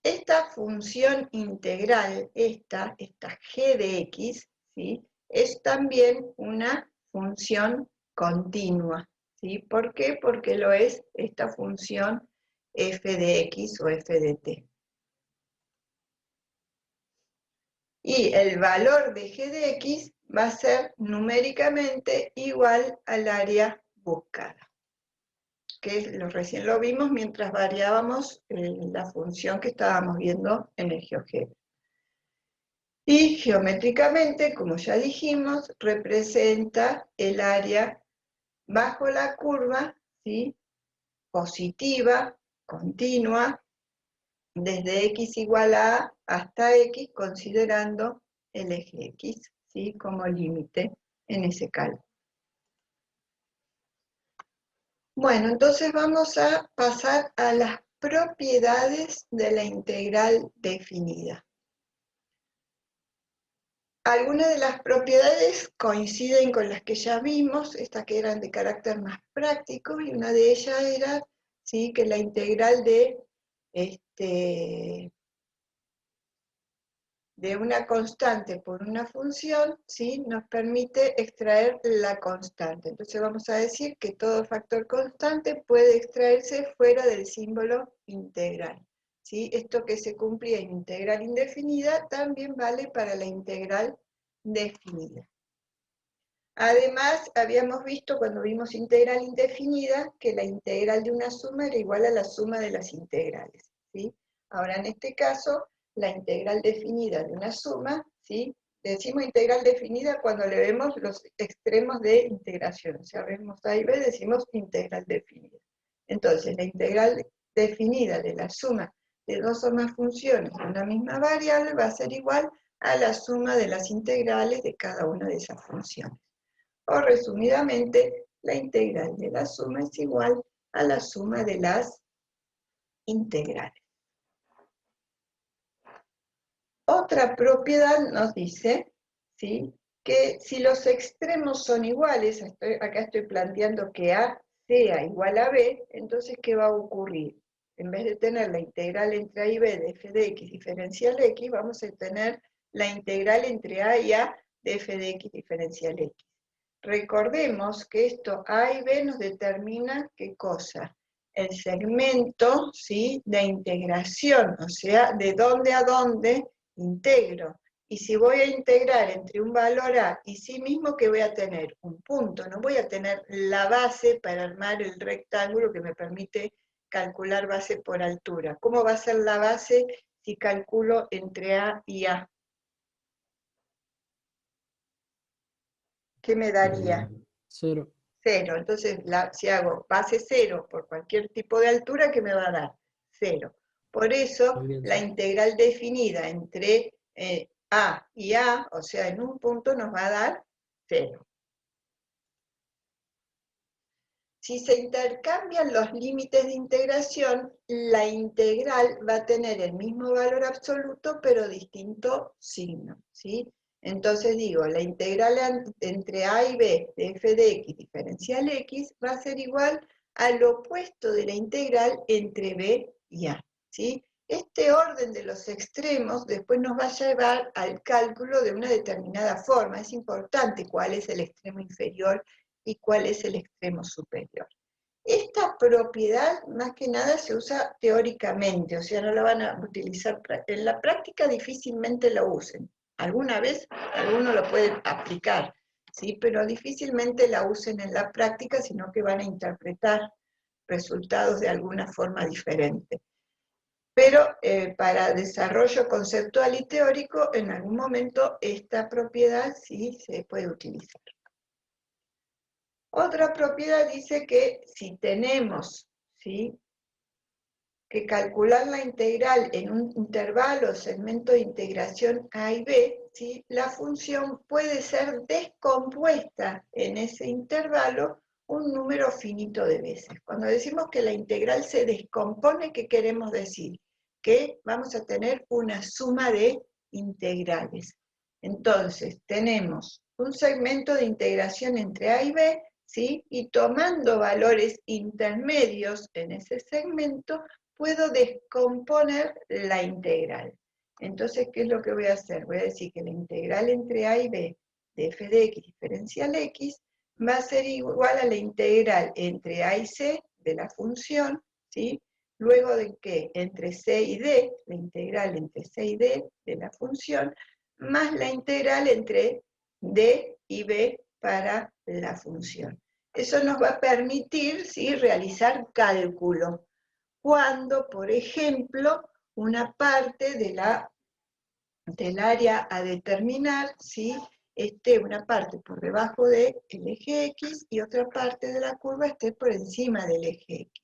Esta función integral, esta g de x, ¿sí?, es también una función continua, ¿sí? ¿Por qué? Porque lo es esta función f de x o f de t. Y el valor de g de x va a ser numéricamente igual al área buscada, que recién lo vimos mientras variábamos la función que estábamos viendo en el GeoGebra. Y geométricamente, como ya dijimos, representa el área bajo la curva, ¿sí?, positiva, continua, desde x igual a A hasta x, considerando el eje x, ¿sí?, como límite en ese cálculo. Bueno, entonces vamos a pasar a las propiedades de la integral definida. Algunas de las propiedades coinciden con las que ya vimos, estas que eran de carácter más práctico, y una de ellas era, ¿sí?, que la integral de una constante por una función, ¿sí?, nos permite extraer la constante. Entonces vamos a decir que todo factor constante puede extraerse fuera del símbolo integral, ¿sí? Esto que se cumplía en integral indefinida también vale para la integral definida. Además, habíamos visto cuando vimos integral indefinida que la integral de una suma era igual a la suma de las integrales, ¿sí? Ahora, en este caso, la integral definida de una suma, ¿sí? Decimos integral definida cuando le vemos los extremos de integración. O sea, vemos A y B, decimos integral definida. Entonces, la integral definida de la suma de dos o más funciones de una misma variable va a ser igual a la suma de las integrales de cada una de esas funciones. O resumidamente, la integral de la suma es igual a la suma de las integrales. Otra propiedad nos dice, ¿sí?, que si los extremos son iguales, acá estoy planteando que A sea igual a B, entonces ¿qué va a ocurrir? En vez de tener la integral entre A y B de f de x diferencial x, vamos a tener la integral entre A y A de f de x diferencial x. Recordemos que esto A y B nos determina ¿qué cosa? El segmento, ¿sí?, de integración, o sea, de dónde a dónde integro. Y si voy a integrar entre un valor A y sí mismo, ¿qué voy a tener? Un punto, no voy a tener la base para armar el rectángulo que me permite calcular base por altura. ¿Cómo va a ser la base si calculo entre A y A? ¿Qué me daría? 0. 0. Entonces, si hago base 0 por cualquier tipo de altura, ¿qué me va a dar? 0. Por eso, la integral definida entre A y A, o sea, en un punto nos va a dar 0. Si se intercambian los límites de integración, la integral va a tener el mismo valor absoluto, pero distinto signo, ¿sí? Entonces digo, la integral entre A y B de f de x diferencial x va a ser igual al opuesto de la integral entre B y A, ¿sí? Este orden de los extremos después nos va a llevar al cálculo de una determinada forma. Es importante cuál es el extremo inferior y cuál es el extremo superior. Esta propiedad, más que nada, se usa teóricamente, o sea, no la van a utilizar, en la práctica difícilmente la usen. Alguna vez alguno lo puede aplicar, ¿sí?, pero difícilmente la usen en la práctica, sino que van a interpretar resultados de alguna forma diferente. Pero para desarrollo conceptual y teórico, en algún momento esta propiedad sí se puede utilizar. Otra propiedad dice que si tenemos, ¿sí?, que calcular la integral en un intervalo o segmento de integración A y B, ¿sí?, la función puede ser descompuesta en ese intervalo un número finito de veces. Cuando decimos que la integral se descompone, ¿qué queremos decir? Que vamos a tener una suma de integrales. Entonces, tenemos un segmento de integración entre A y B, ¿sí?, y tomando valores intermedios en ese segmento, puedo descomponer la integral. Entonces, ¿qué es lo que voy a hacer? Voy a decir que la integral entre A y B de f de x diferencial x va a ser igual a la integral entre A y C de la función, ¿sí?, luego de que entre C y D, la integral entre C y D de la función, más la integral entre D y B para la función. Eso nos va a permitir, ¿sí?, realizar cálculo. Cuando, por ejemplo, una parte del área a determinar, ¿sí?, esté una parte por debajo del eje X y otra parte de la curva esté por encima del eje X.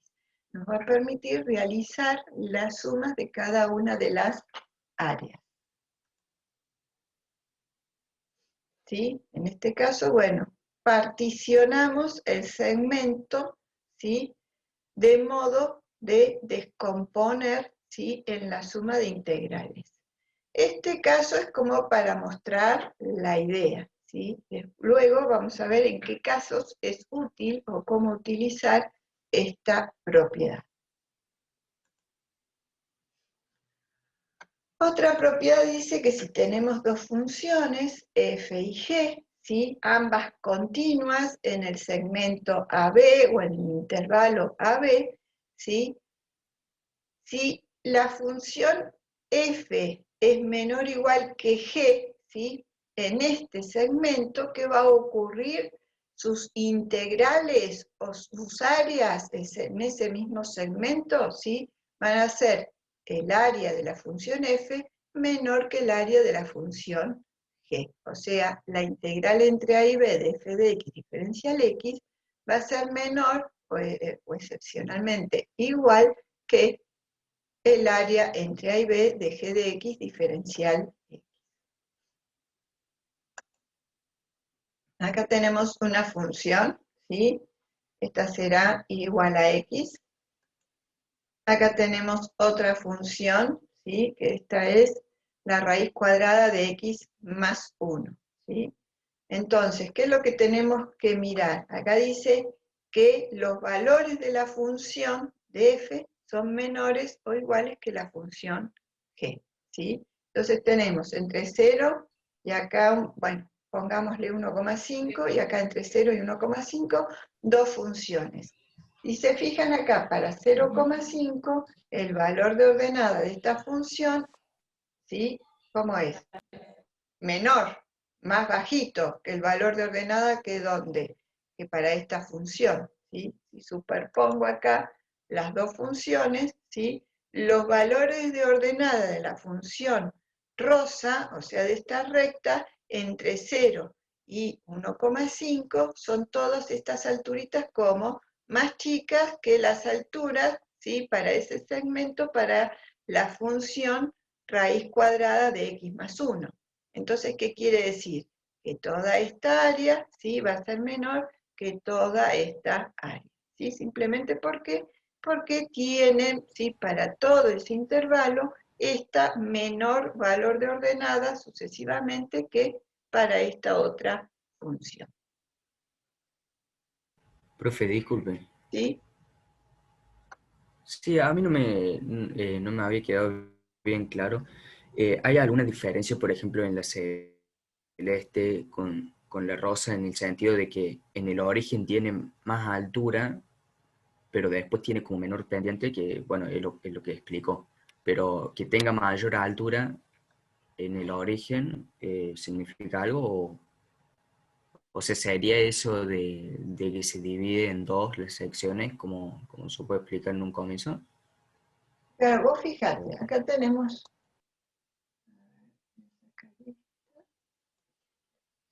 Nos va a permitir realizar las sumas de cada una de las áreas. ¿sí? En este caso, bueno, particionamos el segmento, ¿sí? De modo de descomponer, ¿sí? En la suma de integrales. Este caso es como para mostrar la idea, ¿sí? Luego vamos a ver en qué casos es útil o cómo utilizar esta propiedad. Otra propiedad dice que si tenemos dos funciones, f y g, ¿sí? Ambas continuas en el segmento AB o en el intervalo AB, ¿sí? Si la función f es menor o igual que g, ¿sí? En este segmento, ¿qué va a ocurrir? Sus integrales o sus áreas en ese mismo segmento, ¿sí? Van a ser el área de la función f menor que el área de la función g. O sea, la integral entre a y b de f de x diferencial x va a ser menor o excepcionalmente igual que el área entre a y b de g de x diferencial x. Acá tenemos una función, ¿sí? Esta será igual a x. Acá tenemos otra función, ¿sí? Que esta es la raíz cuadrada de x más 1, ¿sí? Entonces, ¿qué es lo que tenemos que mirar? Acá dice que los valores de la función de f son menores o iguales que la función g, ¿sí? Entonces tenemos entre 0 y acá, bueno, pongámosle 1,5 y acá entre 0 y 1,5, dos funciones. Y se fijan acá, para 0,5, el valor de ordenada de esta función, ¿sí? ¿Cómo es? Menor, más bajito que el valor de ordenada que ¿dónde? Que para esta función, ¿sí? Si superpongo acá las dos funciones, ¿sí? Los valores de ordenada de la función rosa, o sea, de esta recta, entre 0 y 1,5 son todas estas alturitas como más chicas que las alturas, ¿sí? Para ese segmento, para la función raíz cuadrada de x más 1. Entonces, ¿qué quiere decir? Que toda esta área, ¿sí? Va a ser menor que toda esta área, ¿sí? Simplemente porque tienen, ¿sí? Para todo ese intervalo, esta menor valor de ordenada sucesivamente que para esta otra función. Profe, disculpe. ¿Sí? Sí, a mí no me había quedado bien claro. ¿Hay alguna diferencia, por ejemplo, en la celeste con la rosa en el sentido de que en el origen tiene más altura, pero después tiene como menor pendiente, que bueno, es lo que explicó, pero que tenga mayor altura en el origen significa algo o sea, sería eso de que se divide en dos las secciones, como se puede explicar en un comienzo? Claro, vos fijate, acá tenemos,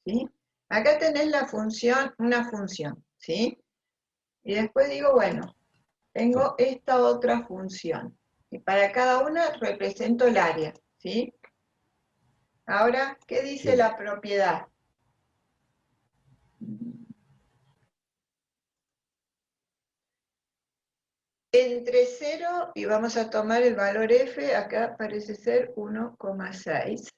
¿sí? Acá tenés la función, una función, ¿sí? Y después digo, bueno, tengo esta otra función. Y para cada una represento el área, ¿sí? Ahora, ¿qué dice Sí. la propiedad? Entre 0, y vamos a tomar el valor f, acá parece ser 1,6.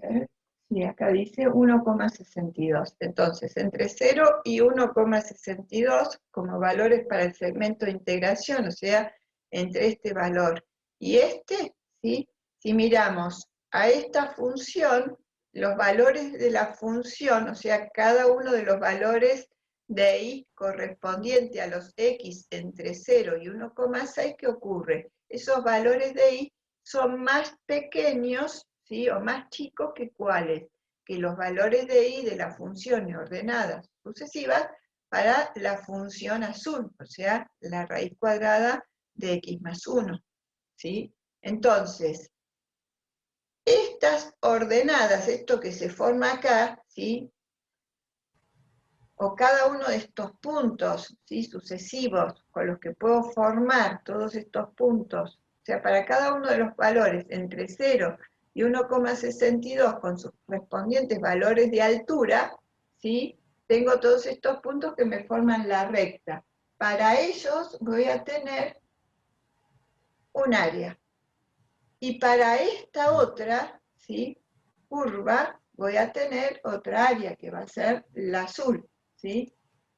A ver, sí, acá dice 1,62. Entonces, entre 0 y 1,62 como valores para el segmento de integración, o sea, entre este valor y este, ¿sí? Si miramos a esta función, los valores de la función, o sea, cada uno de los valores de i correspondiente a los x entre 0 y 1,6, ¿qué ocurre? Esos valores de i son más pequeños, ¿sí? O más chicos que cuáles, que los valores de i de las funciones ordenadas sucesivas para la función azul, o sea, la raíz cuadrada de x más 1, ¿sí? Entonces, estas ordenadas, esto que se forma acá, ¿sí? O cada uno de estos puntos, ¿sí? Sucesivos con los que puedo formar todos estos puntos, o sea, para cada uno de los valores entre 0 y 1,62 con sus correspondientes valores de altura, ¿sí? Tengo todos estos puntos que me forman la recta. Para ellos voy a tener un área. Y para esta otra, ¿sí?, curva, voy a tener otra área que va a ser la azul, ¿sí?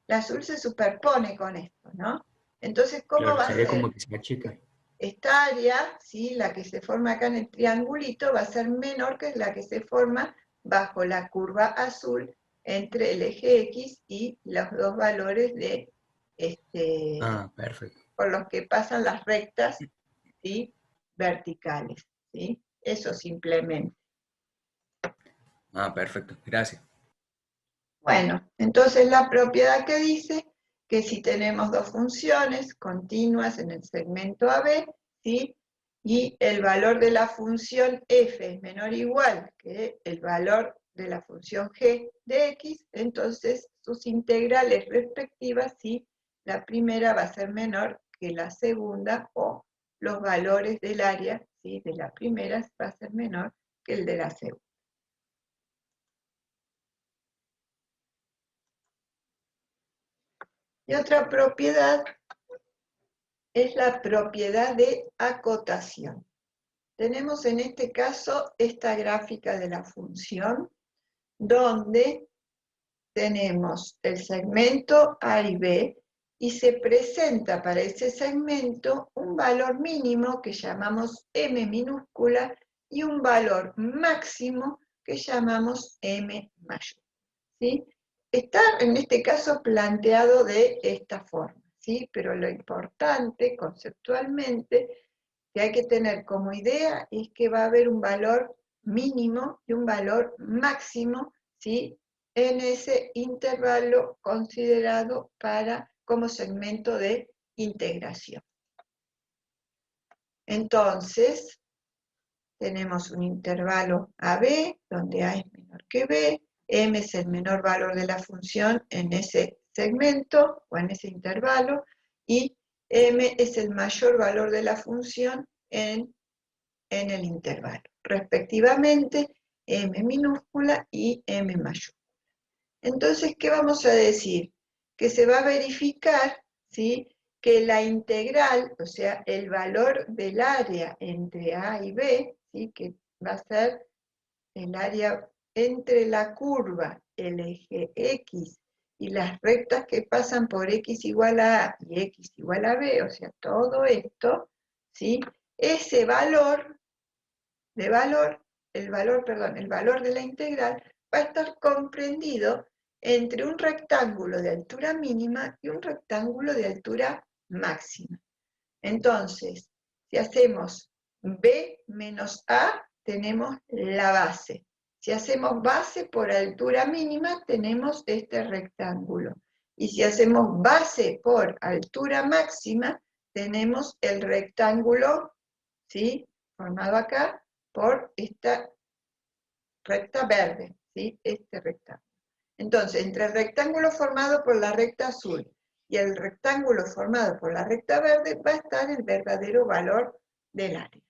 La azul se superpone con esto, ¿no? Entonces, ¿cómo Claro, va a sería ser? como que se achica. Esta área, ¿sí?, la que se forma acá en el triangulito, va a ser menor que la que se forma bajo la curva azul entre el eje X y los dos valores de Perfecto. por los que pasan las rectas, ¿sí?, verticales, ¿sí? Eso simplemente. Perfecto. Gracias. Bueno, entonces la propiedad que dice que si tenemos dos funciones continuas en el segmento AB, ¿sí?, y el valor de la función f es menor o igual que el valor de la función g de x, entonces sus integrales respectivas, ¿sí?, la primera va a ser menor que la segunda, o los valores del área, ¿sí?, de la primera va a ser menor que el de la segunda. Y otra propiedad es la propiedad de acotación. Tenemos en este caso esta gráfica de la función, donde tenemos el segmento A y B, y se presenta para ese segmento un valor mínimo que llamamos M minúscula y un valor máximo que llamamos M mayúscula, ¿sí? Está en este caso planteado de esta forma, ¿sí? Pero lo importante conceptualmente que hay que tener como idea es que va a haber un valor mínimo y un valor máximo, ¿sí?, en ese intervalo considerado como segmento de integración. Entonces, tenemos un intervalo AB, donde A es menor que B, M es el menor valor de la función en ese segmento o en ese intervalo, y M es el mayor valor de la función en el intervalo, respectivamente M minúscula y M mayúscula. Entonces, ¿qué vamos a decir? Que se va a verificar, ¿sí?, que la integral, o sea, el valor del área entre A y B, ¿sí?, que va a ser el área entre la curva, el eje X, y las rectas que pasan por X igual a A y X igual a B, o sea, todo esto, ¿sí?, ese valor el valor de la integral va a estar comprendido entre un rectángulo de altura mínima y un rectángulo de altura máxima. Entonces, si hacemos B menos A, tenemos la base. Si hacemos base por altura mínima, tenemos este rectángulo. Y si hacemos base por altura máxima, tenemos el rectángulo, ¿sí?, formado acá por esta recta verde, ¿sí?, este rectángulo. Entonces, entre el rectángulo formado por la recta azul y el rectángulo formado por la recta verde va a estar el verdadero valor del área.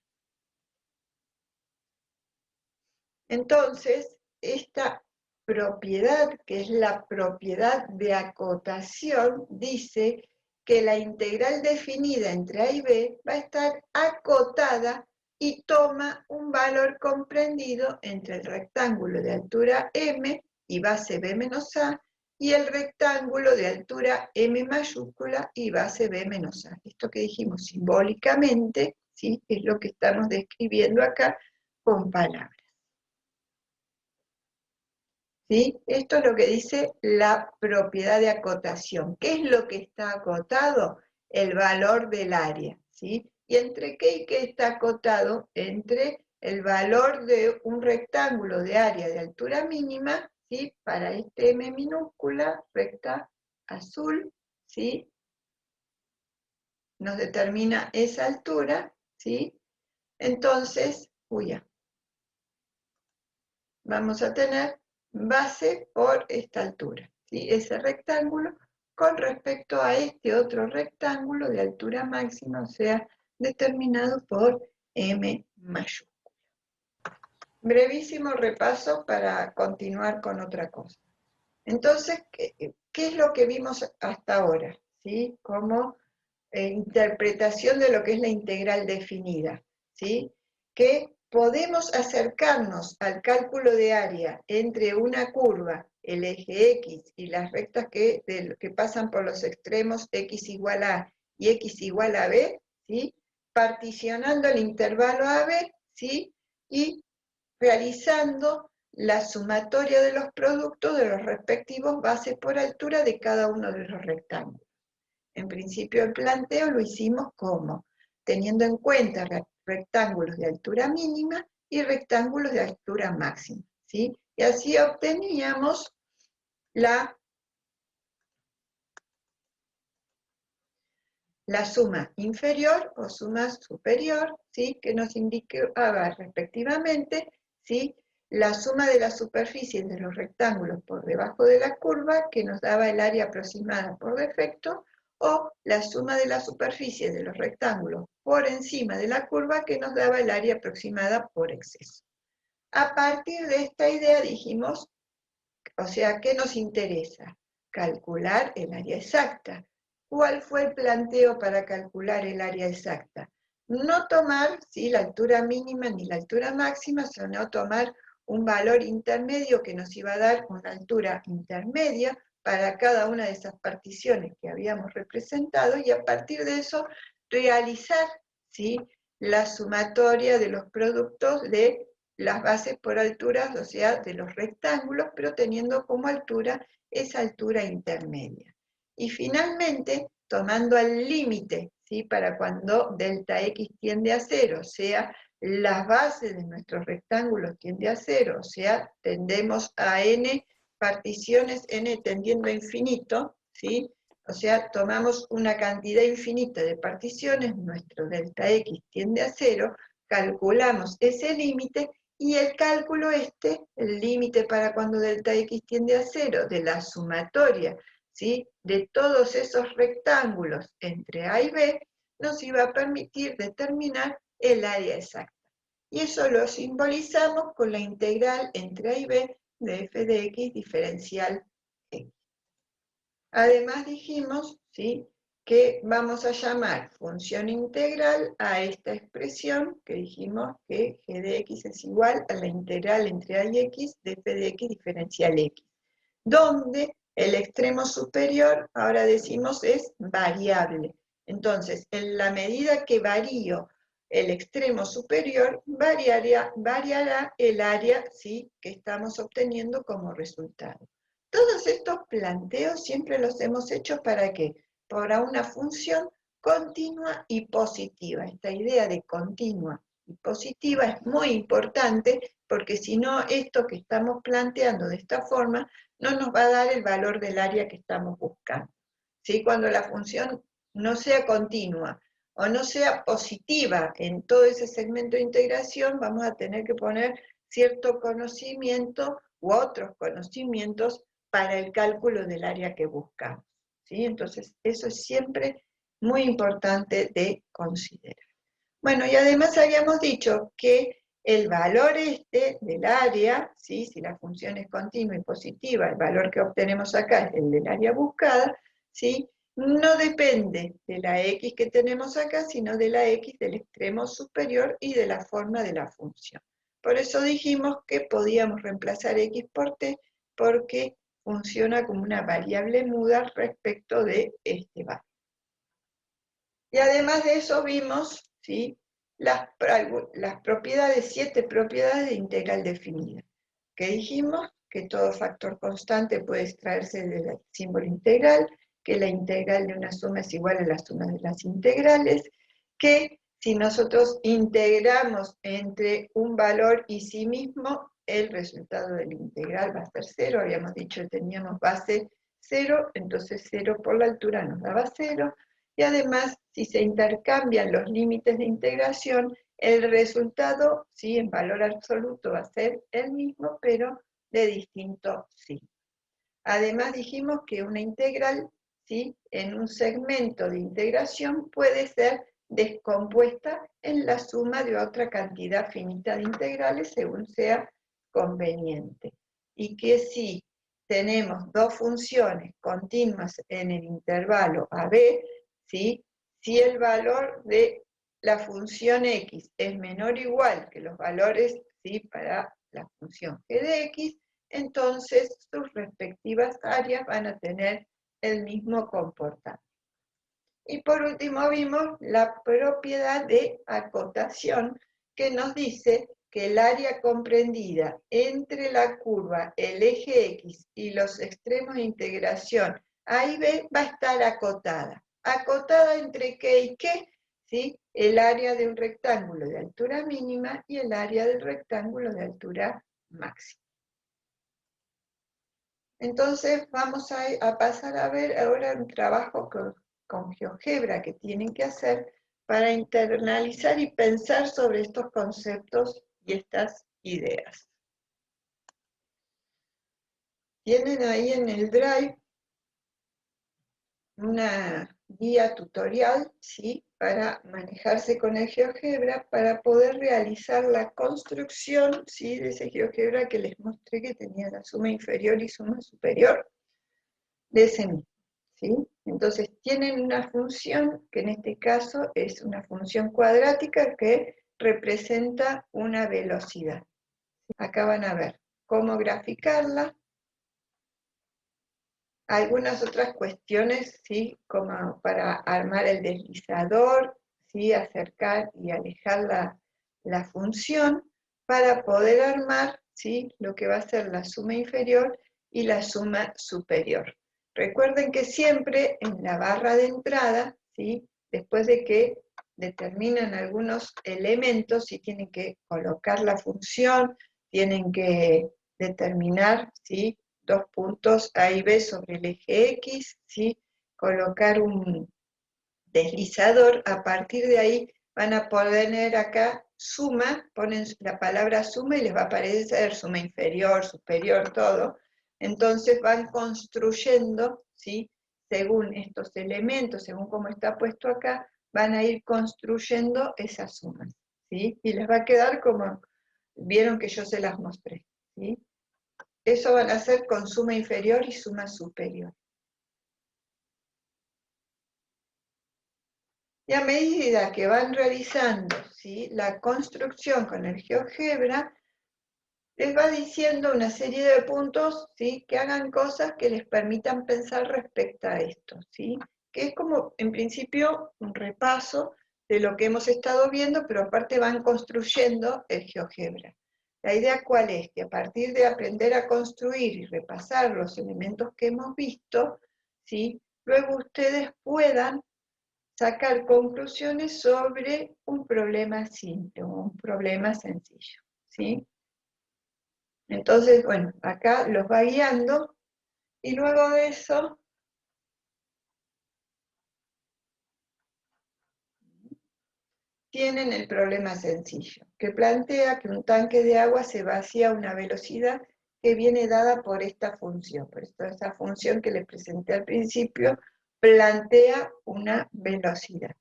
Entonces, esta propiedad, que es la propiedad de acotación, dice que la integral definida entre A y B va a estar acotada y toma un valor comprendido entre el rectángulo de altura M y base B menos A y el rectángulo de altura M mayúscula y base B menos A. Esto que dijimos simbólicamente, ¿sí?, es lo que estamos describiendo acá con palabras. ¿Sí? Esto es lo que dice la propiedad de acotación. ¿Qué es lo que está acotado? El valor del área, ¿sí? ¿Y entre qué y qué está acotado? Entre el valor de un rectángulo de área de altura mínima, ¿sí?, para este M minúscula, recta azul, ¿sí?, nos determina esa altura, ¿sí? Entonces, vamos a tener base por esta altura, ¿sí?, ese rectángulo con respecto a este otro rectángulo de altura máxima, o sea, determinado por M mayúscula. brevísimo repaso para continuar con otra cosa. Entonces, ¿qué es lo que vimos hasta ahora? ¿Sí? Como interpretación de lo que es la integral definida, ¿sí? Que podemos acercarnos al cálculo de área entre una curva, el eje X, y las rectas que pasan por los extremos X igual a y X igual a B, ¿sí? Particionando el intervalo AB, ¿sí? Y realizando la sumatoria de los productos de los respectivos bases por altura de cada uno de los rectángulos. En principio el planteo lo hicimos como, teniendo en cuenta rectángulos de altura mínima y rectángulos de altura máxima, ¿sí? Y así obteníamos la suma inferior o suma superior, ¿sí? Que nos indicaba respectivamente, ¿sí? La suma de las superficies de los rectángulos por debajo de la curva, que nos daba el área aproximada por defecto, o la suma de las superficies de los rectángulos por encima de la curva, que nos daba el área aproximada por exceso. A partir de esta idea dijimos, o sea, ¿qué nos interesa? Calcular el área exacta. ¿Cuál fue el planteo para calcular el área exacta? No tomar, ¿sí?, la altura mínima ni la altura máxima, sino tomar un valor intermedio que nos iba a dar una altura intermedia para cada una de esas particiones que habíamos representado, y a partir de eso realizar, ¿sí?, la sumatoria de los productos de las bases por alturas, o sea, de los rectángulos, pero teniendo como altura esa altura intermedia. Y finalmente, tomando al límite, ¿sí?, para cuando delta X tiende a 0, o sea, las bases de nuestros rectángulos tiende a 0, o sea, tendemos a n particiones, n tendiendo a infinito, ¿sí? O sea, tomamos una cantidad infinita de particiones, nuestro delta X tiende a 0, calculamos ese límite, y el cálculo el límite para cuando delta X tiende a 0, de la sumatoria, ¿sí?, de todos esos rectángulos entre A y B, nos iba a permitir determinar el área exacta. Y eso lo simbolizamos con la integral entre A y B de f de x diferencial x. Además dijimos, ¿sí?, que vamos a llamar función integral a esta expresión que dijimos que g de x es igual a la integral entre a y x de f de x diferencial x, donde el extremo superior, ahora decimos, es variable. Entonces, en la medida que varío el extremo superior, variará el área, ¿sí?, que estamos obteniendo como resultado. Todos estos planteos siempre los hemos hecho ¿para qué? Para una función continua y positiva. Esta idea de continua y positiva es muy importante, porque si no, esto que estamos planteando de esta forma no nos va a dar el valor del área que estamos buscando, ¿sí? Cuando la función no sea continua o no sea positiva en todo ese segmento de integración, vamos a tener que poner cierto conocimiento u otros conocimientos para el cálculo del área que buscamos, ¿sí? Entonces, eso es siempre muy importante de considerar. Bueno, y además habíamos dicho que el valor del área, ¿sí?, si la función es continua y positiva, el valor que obtenemos acá es el del área buscada, ¿sí?, no depende de la x que tenemos acá, sino de la x del extremo superior y de la forma de la función. Por eso dijimos que podíamos reemplazar x por t, porque funciona como una variable muda respecto de este valor. Y además de eso vimos, ¿sí?, las propiedades, 7 propiedades de integral definida, que dijimos que todo factor constante puede extraerse del símbolo integral, que la integral de una suma es igual a la suma de las integrales, que si nosotros integramos entre un valor y sí mismo, el resultado de la integral va a ser 0, habíamos dicho que teníamos base 0, entonces 0 por la altura nos daba 0, y además, si se intercambian los límites de integración, el resultado, ¿sí?, en valor absoluto va a ser el mismo, pero de distinto signo. Además dijimos que una integral, ¿sí?, en un segmento de integración puede ser descompuesta en la suma de otra cantidad finita de integrales según sea conveniente. Y que si tenemos dos funciones continuas en el intervalo AB, ¿sí? Si el valor de la función x es menor o igual que los valores, ¿sí?, para la función g de x, entonces sus respectivas áreas van a tener el mismo comportamiento. Y por último vimos la propiedad de acotación, que nos dice que el área comprendida entre la curva, el eje x y los extremos de integración a y b va a estar acotada. ¿Acotada entre qué y qué? ¿Sí? El área de un rectángulo de altura mínima y el área del rectángulo de altura máxima. Entonces vamos a pasar a ver ahora un trabajo con GeoGebra que tienen que hacer para internalizar y pensar sobre estos conceptos y estas ideas. Tienen ahí en el Drive una guía tutorial, ¿sí?, para manejarse con el GeoGebra, para poder realizar la construcción, ¿sí?, de ese GeoGebra que les mostré que tenía la suma inferior y suma superior de ese mismo, ¿sí? Entonces tienen una función que en este caso es una función cuadrática que representa una velocidad. Acá van a ver cómo graficarla. Algunas otras cuestiones, ¿sí?, como para armar el deslizador, ¿sí?, acercar y alejar la función, para poder armar, ¿sí?, lo que va a ser la suma inferior y la suma superior. Recuerden que siempre en la barra de entrada, ¿sí?, después de que determinan algunos elementos, ¿sí?, tienen que colocar la función, tienen que determinar, ¿sí?, dos puntos A y B sobre el eje X, ¿sí?, colocar un deslizador. A partir de ahí van a poner acá suma, ponen la palabra suma y les va a aparecer suma inferior, superior, todo. Entonces van construyendo, ¿sí?, según estos elementos, según cómo está puesto acá, van a ir construyendo esas sumas, ¿sí?, y les va a quedar como vieron que yo se las mostré, ¿sí? Eso van a ser con suma inferior y suma superior. Y a medida que van realizando, ¿sí?, la construcción con el GeoGebra, les va diciendo una serie de puntos, ¿sí?, que hagan cosas que les permitan pensar respecto a esto, ¿sí?, que es como, en principio, un repaso de lo que hemos estado viendo, pero aparte van construyendo el GeoGebra. La idea ¿cuál es? Que a partir de aprender a construir y repasar los elementos que hemos visto, ¿sí?, luego ustedes puedan sacar conclusiones sobre un problema simple, o un problema sencillo, ¿sí? Entonces, bueno, acá los va guiando, y luego de eso, tienen el problema sencillo, que plantea que un tanque de agua se vacía a una velocidad que viene dada por esta función. Por esto, esa función que les presenté al principio plantea una velocidad.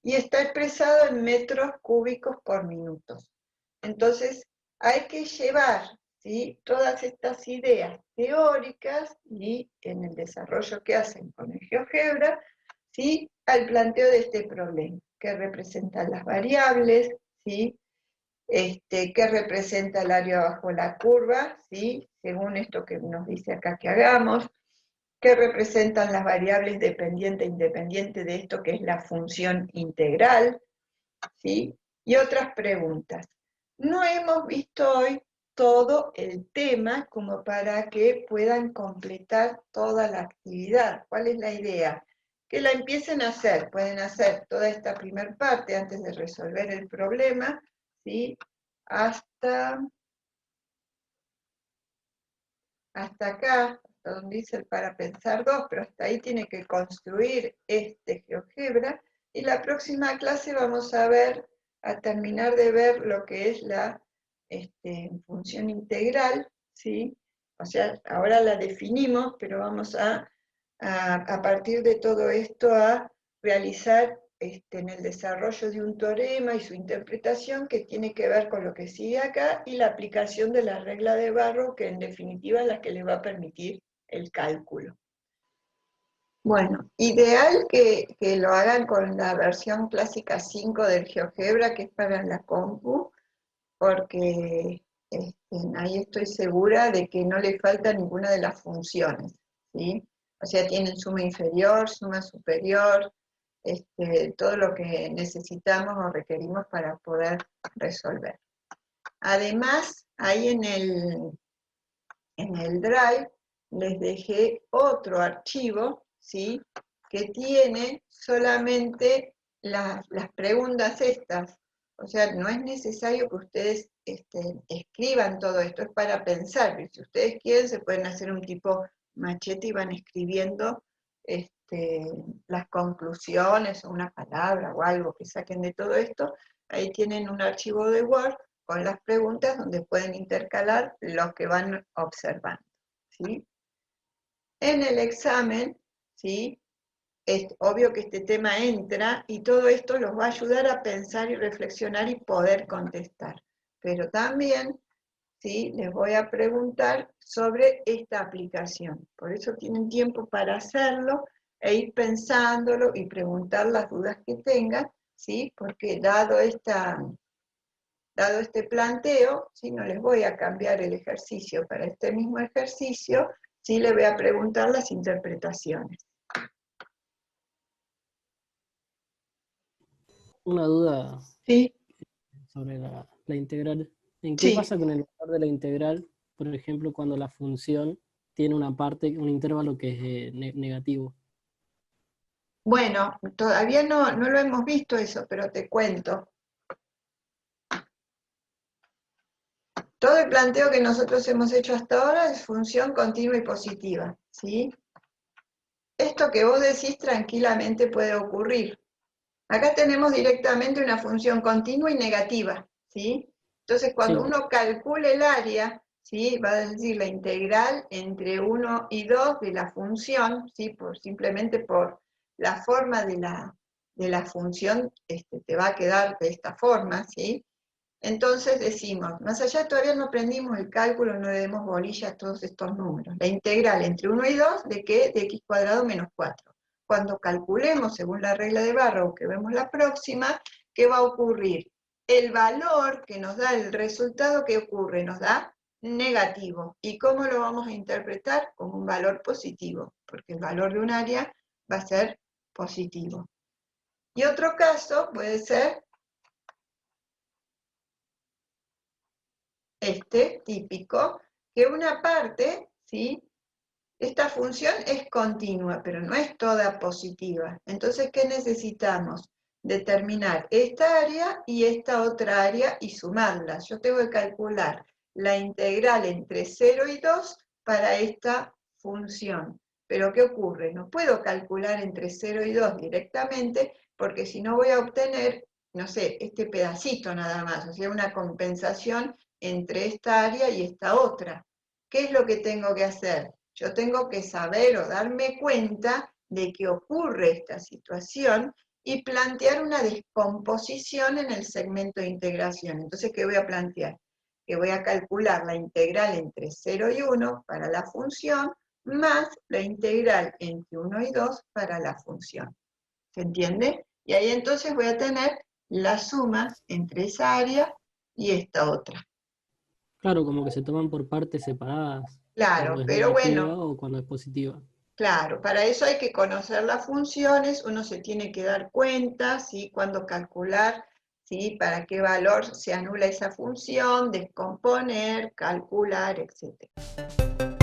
Y está expresado en metros cúbicos por minutos. Entonces, hay que llevar, ¿sí?, todas estas ideas teóricas y en el desarrollo que hacen con el GeoGebra, ¿sí?, al planteo de este problema, que representan las variables, ¿sí?, que representa el área bajo la curva, ¿sí?, según esto que nos dice acá que hagamos, que representan las variables dependiente e independiente de esto que es la función integral, ¿sí?, y otras preguntas. No hemos visto hoy todo el tema como para que puedan completar toda la actividad. ¿Cuál es la idea? Que la empiecen a hacer. Pueden hacer toda esta primera parte antes de resolver el problema, ¿sí?, hasta acá, hasta donde dice el para pensar 2, pero hasta ahí tiene que construir este GeoGebra, y la próxima clase vamos a terminar de ver lo que es la función integral, ¿sí? O sea, ahora la definimos, pero vamos a partir de todo esto a realizar en el desarrollo de un teorema y su interpretación, que tiene que ver con lo que sigue acá, y la aplicación de la regla de Barrow, que en definitiva es la que le va a permitir el cálculo. Bueno, ideal que lo hagan con la versión clásica 5 del GeoGebra, que es para la compu, porque ahí estoy segura de que no le falta ninguna de las funciones, ¿sí? O sea, tienen suma inferior, suma superior, todo lo que necesitamos o requerimos para poder resolver. Además, ahí en el Drive les dejé otro archivo, ¿sí? Que tiene solamente las preguntas estas. O sea, no es necesario que ustedes escriban todo esto, es para pensar. Si ustedes quieren, se pueden hacer un tipo machete y van escribiendo las conclusiones o una palabra o algo que saquen de todo esto. Ahí tienen un archivo de Word con las preguntas donde pueden intercalar lo que van observando, ¿sí? En el examen, ¿sí? Es obvio que este tema entra y todo esto los va a ayudar a pensar y reflexionar y poder contestar. Pero también, ¿sí? Les voy a preguntar sobre esta aplicación. Por eso tienen tiempo para hacerlo e ir pensándolo y preguntar las dudas que tengan, ¿sí? Porque dado este planteo, ¿sí? No les voy a cambiar el ejercicio para este mismo ejercicio, sí les voy a preguntar las interpretaciones. Una duda Sí, sobre la integral. ¿En qué sí. pasa con el valor de la integral, por ejemplo, cuando la función tiene una parte, un intervalo que es negativo? Bueno, todavía no lo hemos visto eso, pero te cuento. Todo el planteo que nosotros hemos hecho hasta ahora es función continua y positiva, ¿sí? Esto que vos decís tranquilamente puede ocurrir. Acá tenemos directamente una función continua y negativa, ¿sí? Entonces, cuando uno calcula el área, ¿sí? Va a decir la integral entre 1 y 2 de la función, ¿sí? Simplemente por la forma de la función, te va a quedar de esta forma, ¿sí? Entonces decimos, más allá todavía no aprendimos el cálculo, no le demos bolilla a todos estos números. La integral entre 1 y 2, ¿de qué? De x cuadrado menos 4. Cuando calculemos según la regla de Barrow, que vemos la próxima, ¿qué va a ocurrir? El valor que nos da el resultado, ¿qué ocurre? Nos da negativo. ¿Y cómo lo vamos a interpretar? Como un valor positivo, porque el valor de un área va a ser positivo. Y otro caso puede ser típico, que una parte, ¿sí? Esta función es continua, pero no es toda positiva. Entonces, ¿qué necesitamos? Determinar esta área y esta otra área y sumarlas. Yo tengo que calcular la integral entre 0 y 2 para esta función. Pero ¿qué ocurre? No puedo calcular entre 0 y 2 directamente, porque si no voy a obtener, no sé, este pedacito nada más, o sea, una compensación entre esta área y esta otra. ¿Qué es lo que tengo que hacer? Yo tengo que saber o darme cuenta de que ocurre esta situación y plantear una descomposición en el segmento de integración. Entonces, ¿qué voy a plantear? Que voy a calcular la integral entre 0 y 1 para la función, más la integral entre 1 y 2 para la función. ¿Se entiende? Y ahí entonces voy a tener la suma entre esa área y esta otra. Claro, como que se toman por partes separadas. Claro, Cuando es pero negativa bueno, o cuando es positiva. claro, para eso hay que conocer las funciones, uno se tiene que dar cuenta, ¿sí? Cuándo calcular, ¿sí? Para qué valor se anula esa función, descomponer, calcular, etc.